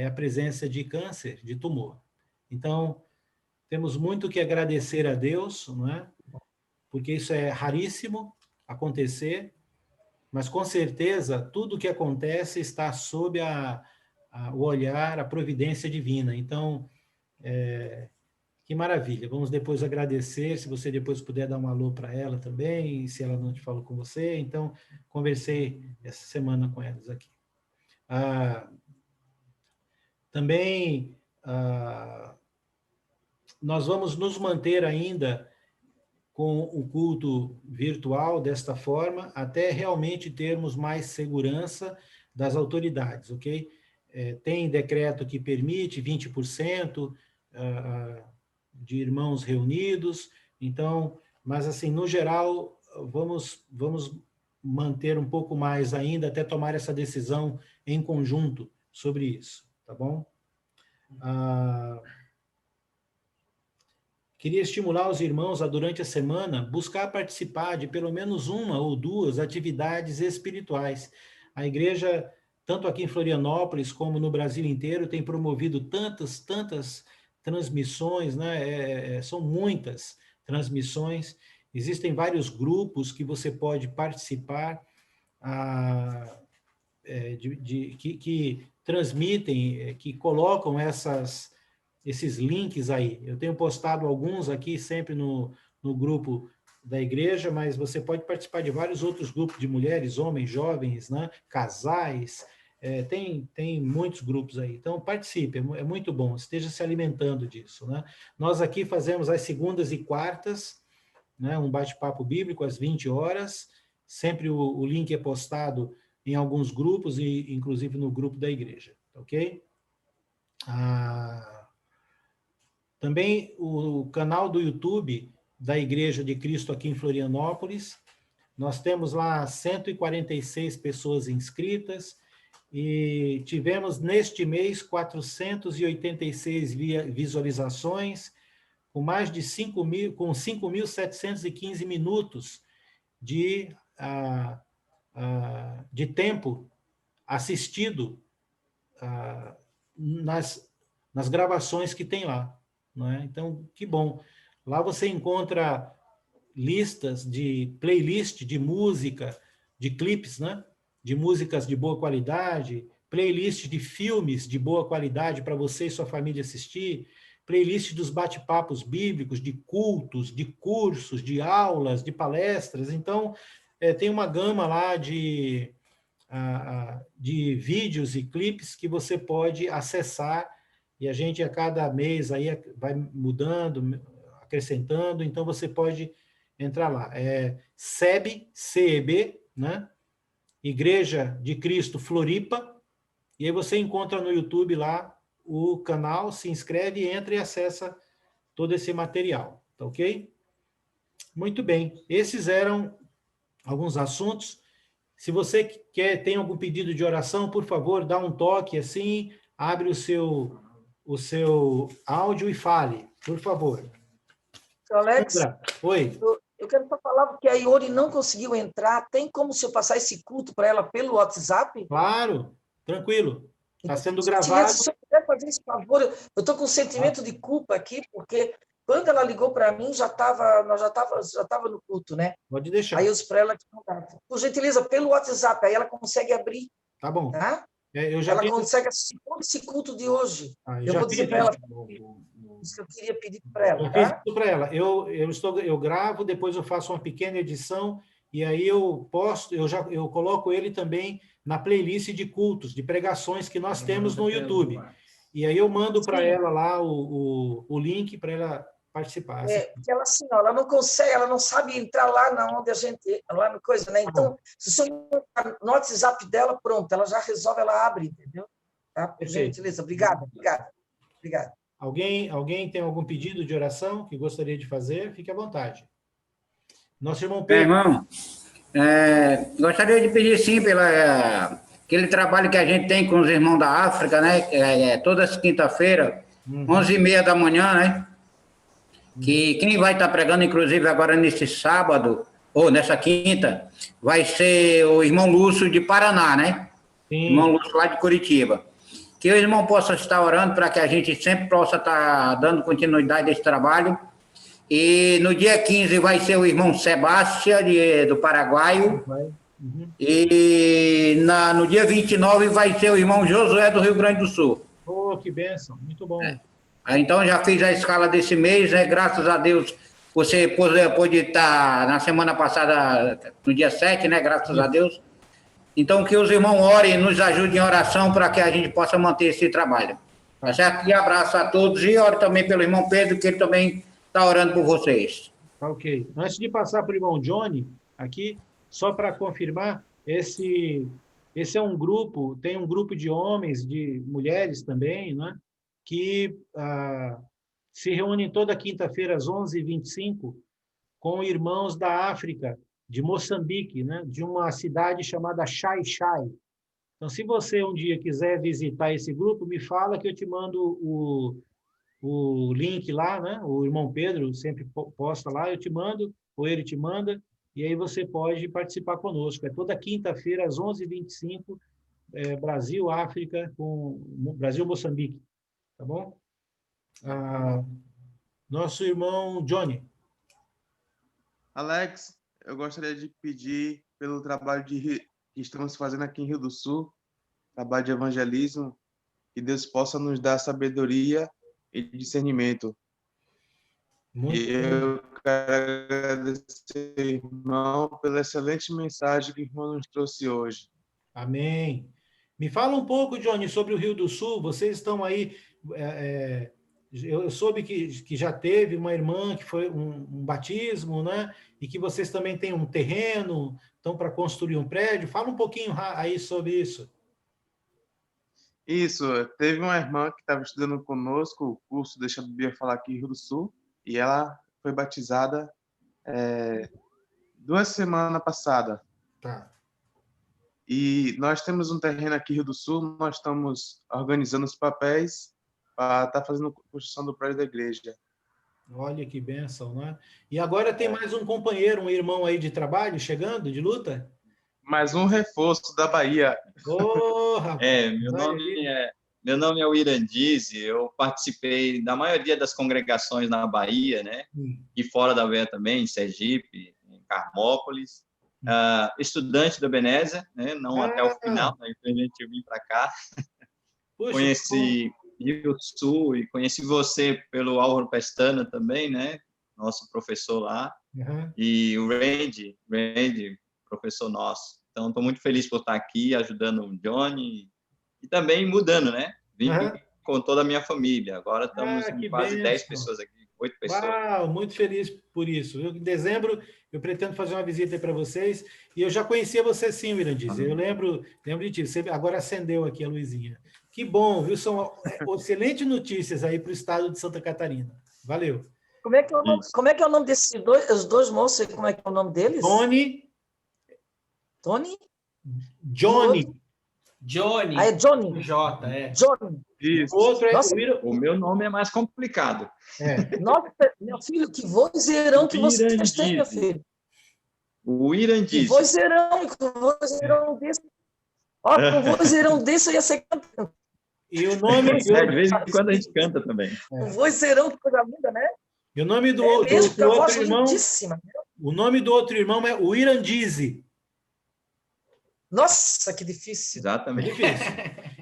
S3: a presença de câncer, de tumor. Então, temos muito que agradecer a Deus, não é? Porque isso é raríssimo acontecer, mas com certeza tudo que acontece está sob o olhar, a providência divina. Então, que maravilha. Vamos depois agradecer, se você depois puder dar um alô para ela também, se ela não te falou com você. Então, conversei essa semana com elas aqui. Também, nós vamos nos manter ainda com o culto virtual desta forma, até realmente termos mais segurança das autoridades, ok? Tem decreto que permite 20% de irmãos reunidos, então, mas assim, no geral, vamos manter um pouco mais ainda, até tomar essa decisão em conjunto sobre isso, tá bom? Queria estimular os irmãos a, durante a semana, buscar participar de pelo menos uma ou duas atividades espirituais. A igreja, tanto aqui em Florianópolis como no Brasil inteiro, tem promovido tantas transmissões, né? São muitas transmissões. Existem vários grupos que você pode participar, que transmitem, que colocam esses links aí. Eu tenho postado alguns aqui sempre no grupo da igreja, mas você pode participar de vários outros grupos de mulheres, homens, jovens, né? Casais, tem muitos grupos aí. Então, participe, é muito bom, esteja se alimentando disso, né? Nós aqui fazemos às segundas e quartas, né? Um bate-papo bíblico às 20 horas, sempre o link é postado em alguns grupos, e inclusive no grupo da igreja, ok? Também o canal do YouTube da Igreja de Cristo aqui em Florianópolis, nós temos lá 146 pessoas inscritas, e tivemos neste mês 486 visualizações, com mais de 5.715 minutos de tempo assistido nas gravações que tem lá, não é? Então, que bom. Lá você encontra listas de playlist de música, de clipes, né? De músicas de boa qualidade, playlist de filmes de boa qualidade para você e sua família assistir, playlist dos bate-papos bíblicos, de cultos, de cursos, de aulas, de palestras. Então, tem uma gama lá de vídeos e clipes que você pode acessar e a gente a cada mês aí vai mudando, acrescentando, então você pode entrar lá. É CEB, CEB, né? Igreja de Cristo Floripa, e aí você encontra no YouTube lá o canal, se inscreve, entra e acessa todo esse material, tá ok? Muito bem, esses eram alguns assuntos. Se você tem algum pedido de oração, por favor, dá um toque assim, abre o seu áudio e fale, por favor.
S18: Alex,
S3: oi.
S18: Eu quero só falar porque a Iori não conseguiu entrar. Tem como se eu passar esse culto para ela pelo WhatsApp?
S3: Claro, tranquilo. Está sendo gravado.
S18: Se eu puder fazer esse favor, eu estou com um sentimento de culpa aqui, porque quando ela ligou para mim, nós já estava no culto, né?
S3: Pode deixar.
S18: Aí eu disse para ela, por gentileza, pelo WhatsApp, aí ela consegue abrir.
S3: Tá bom.
S18: Tá?
S3: Ela
S18: consegue assistir todo esse culto de hoje. Eu vou dizer para ela isso que eu queria pedir para ela.
S3: Eu fiz isso para ela. Eu gravo, depois eu faço uma pequena edição e aí eu posto, eu coloco ele também na playlist de cultos, de pregações que nós temos no YouTube. E aí eu mando para ela lá o link para ela participar.
S18: Porque ela assim, ela não consegue, ela não sabe entrar lá na onde a gente, lá no coisa, né? Então, se você no WhatsApp dela, pronto, ela já resolve, ela abre, entendeu? Tá? Por gentileza, obrigada.
S3: Alguém tem algum pedido de oração que gostaria de fazer? Fique à vontade. Nosso irmão Pedro.
S1: Irmão, gostaria de pedir, sim, aquele trabalho que a gente tem com os irmãos da África, né? Toda quinta-feira, 11h30 da manhã, né? Que quem vai estar pregando, inclusive, agora nesse sábado, ou nessa quinta, vai ser o irmão Lúcio de Paraná, né? Sim. Irmão Lúcio lá de Curitiba. Que o irmão possa estar orando para que a gente sempre possa estar dando continuidade a esse trabalho. E no dia 15 vai ser o irmão Sebastião, do Paraguaio. E no dia 29 vai ser o irmão Josué, do Rio Grande do Sul.
S3: Oh, que bênção, muito bom.
S1: Então, já fiz a escala desse mês, né? Graças a Deus, você pôde estar na semana passada, no dia 7, né? Graças a Deus. Então, que os irmãos orem e nos ajudem em oração para que a gente possa manter esse trabalho. Tá certo? E abraço a todos e oro também pelo irmão Pedro, que ele também está orando por vocês.
S3: Tá ok. Antes de passar para o irmão Johnny, aqui, só para confirmar, esse é um grupo, tem um grupo de homens, de mulheres também, né? Que se reúnem toda quinta-feira às 11h25 com irmãos da África, de Moçambique, né? De uma cidade chamada Xai-Xai. Então, se você um dia quiser visitar esse grupo, me fala que eu te mando o link lá, né? O irmão Pedro sempre posta lá, eu te mando, ou ele te manda, e aí você pode participar conosco. É toda quinta-feira às 11h25, Brasil, África, Brasil, Moçambique. Tá bom? Nosso irmão Johnny.
S9: Alex, eu gostaria de pedir pelo trabalho que estamos fazendo aqui em Rio do Sul, trabalho de evangelismo, que Deus possa nos dar sabedoria e discernimento. Eu quero agradecer, irmão, pela excelente mensagem que o irmão nos trouxe hoje.
S3: Amém. Me fala um pouco, Johnny, sobre o Rio do Sul. Vocês estão aí... eu soube que já teve uma irmã que foi um batismo, né? E que vocês também têm um terreno, estão para construir um prédio. Fala um pouquinho aí sobre isso.
S9: Isso, teve uma irmã que estava estudando conosco o curso Deixa a Bíblia Falar aqui em Rio do Sul, e ela foi batizada 2 semanas passadas.
S3: Tá.
S9: E nós temos um terreno aqui em Rio do Sul, nós estamos organizando os papéis para estar fazendo a construção do prédio da igreja.
S3: Olha que bênção, né? E agora tem mais um companheiro, um irmão aí de trabalho chegando, de luta?
S9: Mais um reforço da Bahia.
S3: Oh, rapaz.
S12: Meu nome é Irandise, eu participei da maioria das congregações na Bahia, né? E fora da Bahia também, em Sergipe, em Carmópolis. Estudante da Ebenezer, né? Não até o final, né? Infelizmente eu vim para cá. Puxa, conheci Rio Sul e conheci você pelo Álvaro Pestana também, né? Nosso professor lá. E o Randy, professor nosso. Então, estou muito feliz por estar aqui ajudando o Johnny e também mudando, né? Vim com toda a minha família. Agora estamos em quase 10 pessoas aqui, 8 pessoas.
S3: Uau, muito feliz por isso. Em dezembro, eu pretendo fazer uma visita para vocês. E eu já conhecia você sim, Irandiz. Eu lembro de ti. Você agora acendeu aqui a luzinha. Que bom, viu? São excelentes notícias aí para o estado de Santa Catarina. Valeu.
S18: Como é que é o nome desses os dois moços? Como é que é o nome deles?
S3: Tony.
S13: Johnny.
S18: Ah, é Johnny.
S13: J, é.
S18: Johnny.
S12: Isso.
S3: O outro é
S12: o meu nome é mais complicado.
S18: Nossa, meu filho, que vozeirão que vocês têm, meu filho.
S12: O Irandiz.
S18: Que vozeirão desse. Ó, com vozeirão desse eu ia ser cantando.
S3: E o nome...
S12: de vez em quando a gente canta também.
S18: Um vozeirão, que coisa linda, né?
S3: E o nome do outro irmão... O nome do outro irmão é o Irandize.
S18: Nossa, que difícil.
S12: Exatamente.
S3: Difícil.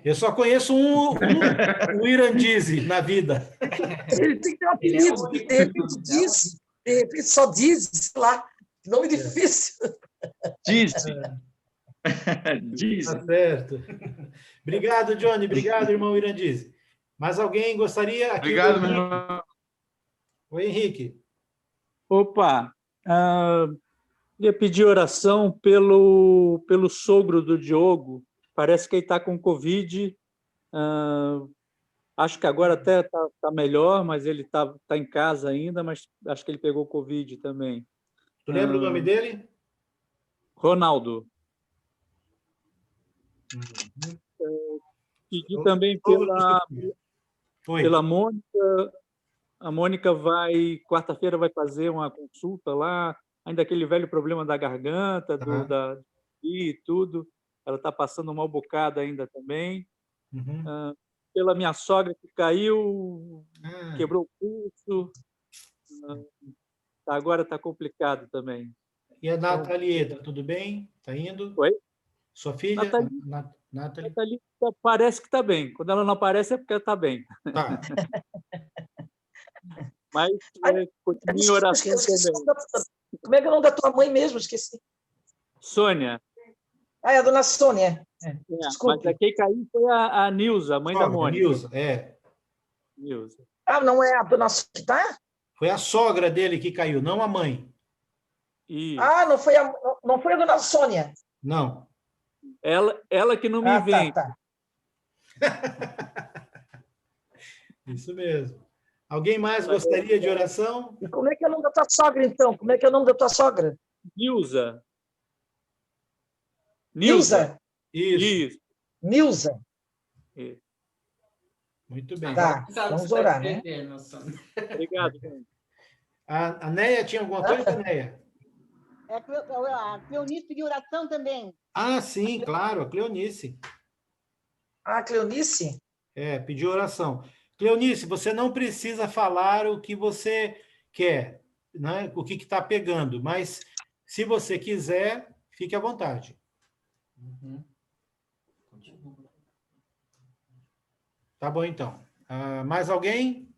S3: Eu só conheço um Irandize na vida.
S18: Ele tem que ter um apelido. De repente diz, de repente só diz, sei lá. Nome difícil.
S12: Diz.
S3: Tá certo. Obrigado, Johnny. Obrigado, irmão Irandize. Mais alguém gostaria? Aqui
S12: obrigado, meu irmão.
S3: Oi, Henrique.
S17: Opa, queria pedir oração pelo sogro do Diogo. Parece que ele está com Covid. Acho que agora até está melhor, mas ele está em casa ainda, mas acho que ele pegou Covid também.
S3: Tu lembra o nome dele?
S17: Ronaldo. Pedi também pela Mônica. A Mônica quarta-feira vai fazer uma consulta lá, ainda aquele velho problema da garganta, e tudo. Ela está passando um mal bocado ainda também. Pela minha sogra que caiu, quebrou o pulso. Agora está complicado também.
S3: E a Nathalie, tudo bem? Está indo?
S17: Oi?
S3: Sua filha?
S17: Nathalie parece que está bem. Quando ela não aparece é porque ela está bem.
S3: Tá.
S17: Mas continue em oração também.
S18: Como é que é o nome da tua mãe mesmo? Esqueci.
S17: Sônia.
S18: Ah, é a dona Sônia.
S17: Mas quem caiu foi a Nilza, a mãe da Mônica.
S3: Nilza.
S18: Ah, não é a dona Sônia que está?
S3: Foi a sogra dele que caiu, não a mãe.
S18: Ah, não foi a dona Sônia?
S3: Não.
S17: Ela que não me vem.
S18: Tá.
S3: Isso mesmo. Alguém mais gostaria de oração?
S18: E como é que é o nome da tua sogra, então? Como é que é o nome da tua sogra?
S17: Nilza.
S3: Isso.
S18: Nilza.
S3: Muito bem.
S18: Tá, vamos orar, né?
S17: Obrigado.
S3: A Neia tinha alguma coisa, Neia?
S15: A Cleonice pediu oração também.
S3: Ah, sim, claro, a Cleonice.
S18: Ah, Cleonice?
S3: Pediu oração. Cleonice, você não precisa falar o que você quer, né? O que está pegando, mas se você quiser, fique à vontade. Tá bom, então. Mais alguém?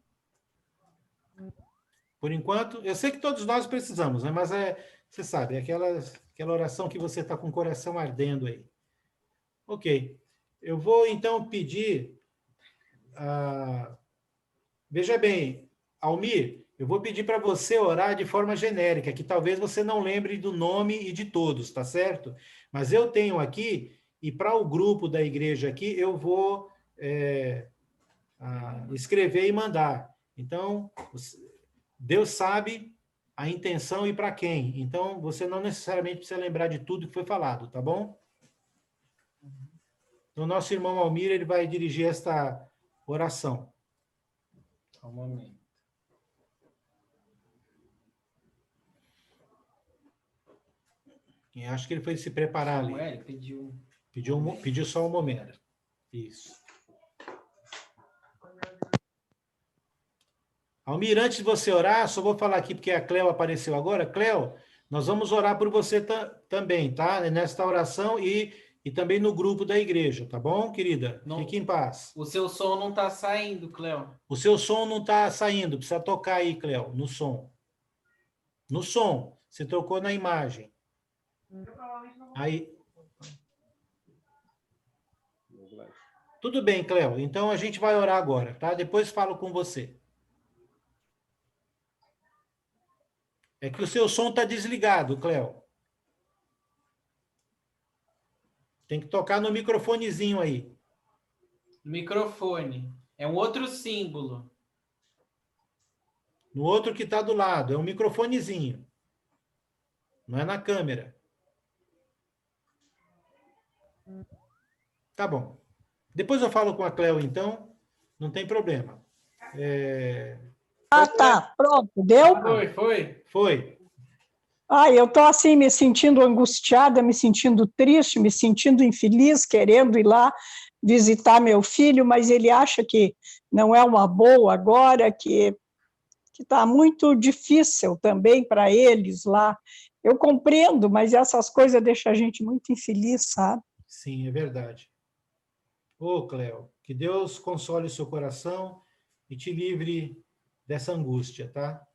S3: Por enquanto, eu sei que todos nós precisamos, né? Mas você sabe, aquela oração que você está com o coração ardendo aí. Ok. Eu vou, então, pedir... Veja bem, Almir, eu vou pedir para você orar de forma genérica, que talvez você não lembre do nome e de todos, tá certo? Mas eu tenho aqui, e para o grupo da igreja aqui, eu vou escrever e mandar. Então, Deus sabe a intenção e para quem. Então, você não necessariamente precisa lembrar de tudo que foi falado, tá bom? Então, nosso irmão Almir, ele vai dirigir esta oração.
S13: Um momento.
S3: E acho que ele foi se preparar ali.
S13: Ele pediu.
S3: Pediu só um momento. Isso. Almir, antes de você orar, só vou falar aqui porque a Cleo apareceu agora. Cleo, nós vamos orar por você também, tá? Nesta oração e também no grupo da igreja, tá bom, querida? Fique em paz.
S13: O seu som não está saindo, Cleo.
S3: O seu som não está saindo, precisa tocar aí, Cleo, no som. No som, você tocou na imagem. Aí. Tudo bem, Cléo. Então a gente vai orar agora, tá? Depois falo com você. É que o seu som está desligado, Cléo. Tem que tocar no microfonezinho aí.
S13: Microfone. É um outro símbolo.
S3: No outro que está do lado. É um microfonezinho. Não é na câmera. Tá bom. Depois eu falo com a Cléo, então. Não tem problema.
S6: Tá. Pronto. Deu?
S3: Foi.
S6: Eu estou assim, me sentindo angustiada, me sentindo triste, me sentindo infeliz, querendo ir lá visitar meu filho, mas ele acha que não é uma boa agora, que está muito difícil também para eles lá. Eu compreendo, mas essas coisas deixam a gente muito infeliz, sabe?
S3: Sim, é verdade. Ô, Cléo, que Deus console o seu coração e te livre dessa angústia, tá?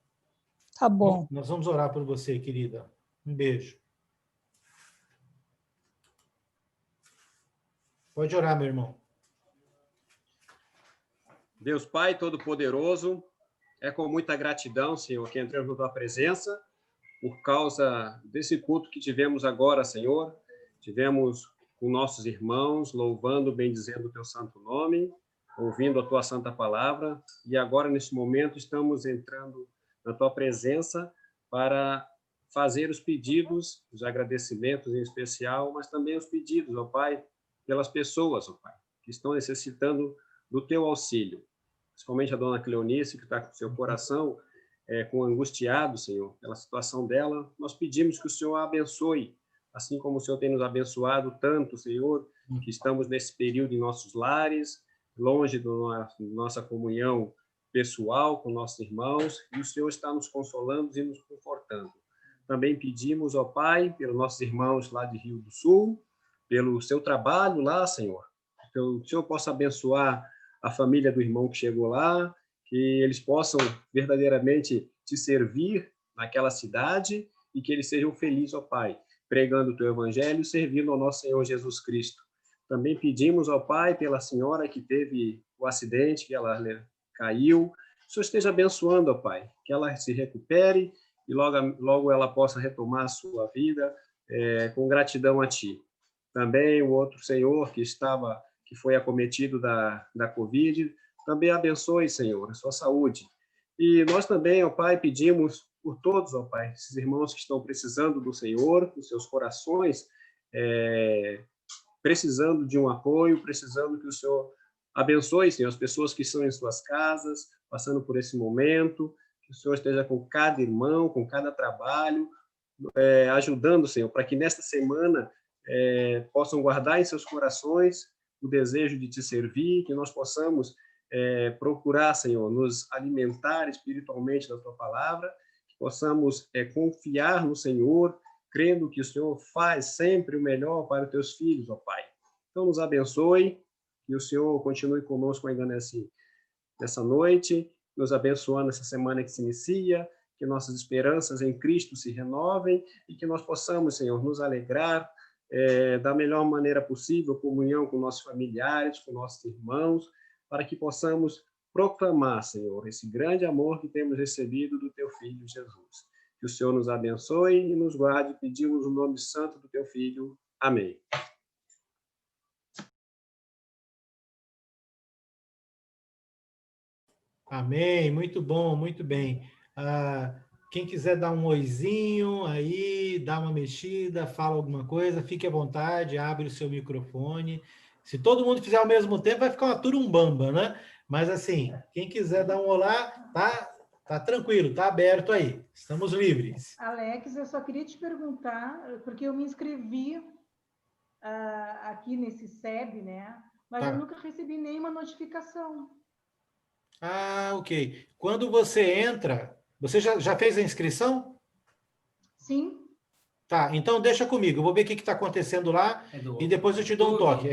S6: Tá bom.
S3: Nós vamos orar por você, querida. Um beijo. Pode orar, meu irmão.
S19: Deus Pai Todo-Poderoso, é com muita gratidão, Senhor, que entramos na tua presença por causa desse culto que tivemos agora, Senhor. Tivemos com nossos irmãos, louvando, bendizendo o teu santo nome, ouvindo a tua santa palavra, e agora, neste momento, estamos entrando na tua presença para fazer os pedidos, os agradecimentos em especial, mas também os pedidos, ó Pai, pelas pessoas, ó Pai, que estão necessitando do teu auxílio. Principalmente a dona Cleonice, que está com seu coração angustiado, Senhor, pela situação dela. Nós pedimos que o Senhor a abençoe, assim como o Senhor tem nos abençoado tanto, Senhor, que estamos nesse período em nossos lares, longe da nossa comunhão pessoal com nossos irmãos, e o Senhor está nos consolando e nos confortando. Também pedimos, ó Pai, pelos nossos irmãos lá de Rio do Sul, pelo seu trabalho lá, Senhor, que o Senhor possa abençoar a família do irmão que chegou lá, que eles possam verdadeiramente te servir naquela cidade e que eles sejam felizes, ó Pai, pregando o teu evangelho e servindo ao nosso Senhor Jesus Cristo. Também pedimos, ó Pai, pela senhora que teve o acidente, que ela caiu. O Senhor esteja abençoando, ó Pai, que ela se recupere e logo ela possa retomar a sua vida com gratidão a Ti. Também o outro senhor que foi acometido da Covid, também abençoe, Senhor, a sua saúde. E nós também, ó Pai, pedimos por todos, ó Pai, esses irmãos que estão precisando do Senhor, dos seus corações, precisando de um apoio, precisando que o Senhor abençoe, Senhor, as pessoas que estão em suas casas, passando por esse momento, que o Senhor esteja com cada irmão, com cada trabalho, ajudando, Senhor, para que nesta semana possam guardar em seus corações o desejo de te servir, que nós possamos procurar, Senhor, nos alimentar espiritualmente da Tua palavra, que possamos confiar no Senhor, crendo que o Senhor faz sempre o melhor para os Teus filhos, ó Pai. Então, nos abençoe, que o Senhor continue conosco ainda nessa noite, nos abençoando essa semana que se inicia, que nossas esperanças em Cristo se renovem e que nós possamos, Senhor, nos alegrar da melhor maneira possível, comunhão com nossos familiares, com nossos irmãos, para que possamos proclamar, Senhor, esse grande amor que temos recebido do Teu Filho Jesus. Que o Senhor nos abençoe e nos guarde, pedimos o nome santo do Teu Filho. Amém.
S3: Amém, muito bom, muito bem. Quem quiser dar um oizinho aí, dá uma mexida, fala alguma coisa, fique à vontade, abre o seu microfone. Se todo mundo fizer ao mesmo tempo, vai ficar uma turumbamba, né? Mas assim, quem quiser dar um olá, tá tranquilo, tá aberto aí. Estamos livres.
S15: Alex, eu só queria te perguntar, porque eu me inscrevi aqui nesse SEB, né? Mas eu nunca recebi nenhuma notificação.
S3: Ok. Quando você entra, você já fez a inscrição?
S15: Sim.
S3: Tá, então deixa comigo. Eu vou ver o que está acontecendo lá e depois eu te dou um toque.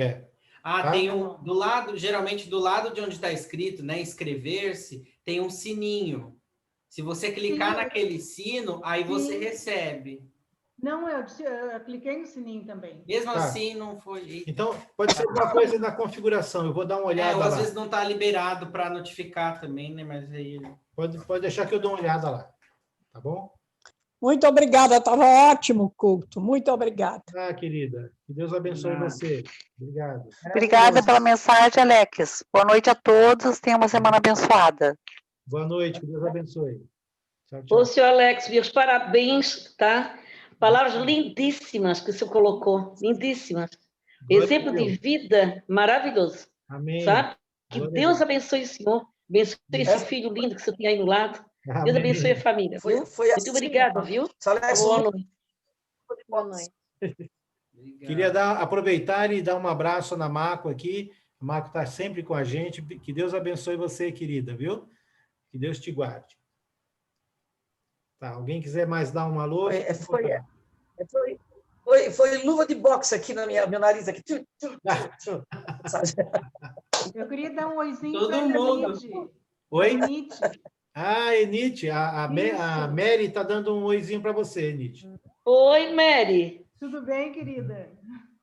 S3: Tá?
S13: Tem do lado, geralmente do lado de onde está escrito, né, inscrever-se, tem um sininho. Se você clicar naquele sino, aí você recebe.
S15: Não, eu cliquei no sininho também.
S13: Mesmo assim, não foi.
S3: Então, pode ser uma coisa na configuração, eu vou dar uma olhada
S13: ou
S3: lá.
S13: às vezes não está liberado para notificar também, né? Mas aí...
S3: Pode deixar que eu dou uma olhada lá, tá bom?
S6: Muito obrigada, estava ótimo o culto. Muito obrigada.
S3: Ah, querida, que Deus abençoe você. Obrigado.
S7: Obrigada pela mensagem, Alex. Boa noite a todos, tenha uma semana abençoada.
S3: Boa noite, que Deus abençoe. Tchau, tchau.
S11: Ô, senhor Alex, meus parabéns, tá? Palavras lindíssimas que o senhor colocou, lindíssimas. Exemplo de vida maravilhoso.
S3: Amém.
S11: Sabe? Que Deus abençoe o senhor, abençoe esse filho lindo que o senhor tem aí no lado. Amém. Deus abençoe a família. Viu? Muito obrigada, viu? Boa noite. Boa noite.
S3: Queria aproveitar e dar um abraço na Marco aqui. A Marco está sempre com a gente. Que Deus abençoe você, querida, viu? Que Deus te guarde. Tá, alguém quiser mais dar um alô?
S18: Foi luva de boxe aqui no meu nariz. Aqui.
S15: Eu queria dar um oizinho
S13: para a Enite.
S3: Oi? Enite. A Mary está dando um oizinho para você, Enite.
S11: Oi, Mary.
S15: Tudo bem, querida?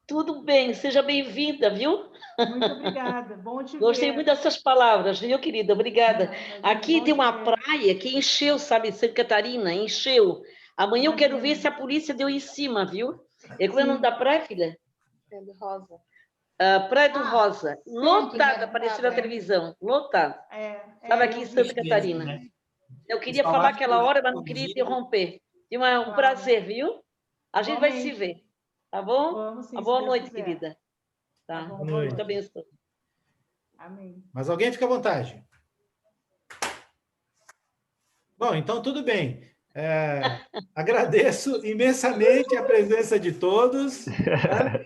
S11: Tudo bem, seja bem-vinda, viu?
S15: Muito obrigada, bom te ver.
S11: Gostei muito dessas palavras, viu, querida? Obrigada. Aqui tem uma praia que encheu, sabe, Santa Catarina, encheu. Amanhã eu quero ver se a polícia deu em cima, viu? Como é o nome da praia, filha?
S20: Praia do Rosa.
S11: Praia do Rosa. Lotada, apareceu na televisão, lotada. Estava aqui em Santa Catarina. Mesmo, né? Eu queria falar aquela hora, mas não queria interromper. E um prazer, viu? A gente vai se ver. Tá bom?
S15: Vamos, sim,
S11: boa noite, querida. Tá.
S3: Boa noite.
S11: Muito abençoe.
S15: Amém.
S3: Mas alguém fica à vontade. Bom, então tudo bem. Agradeço imensamente a presença de todos. Tá?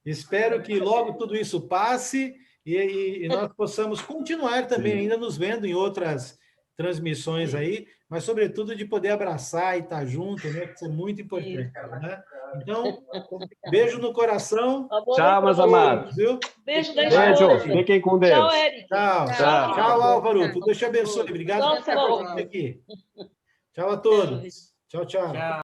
S3: Espero que logo tudo isso passe e nós possamos continuar também ainda nos vendo em outras transmissões aí, mas sobretudo de poder abraçar e estar junto, né? Isso é muito importante. Né? Então, beijo no coração.
S4: Tchau, meus amados.
S3: Viu?
S11: Beijo da esposa.
S4: Beijo. Fiquem com Deus.
S11: Tchau, Eric.
S3: Tchau, Álvaro. Deus te abençoe. Obrigado por estar aqui. Tchau a todos. Tchau.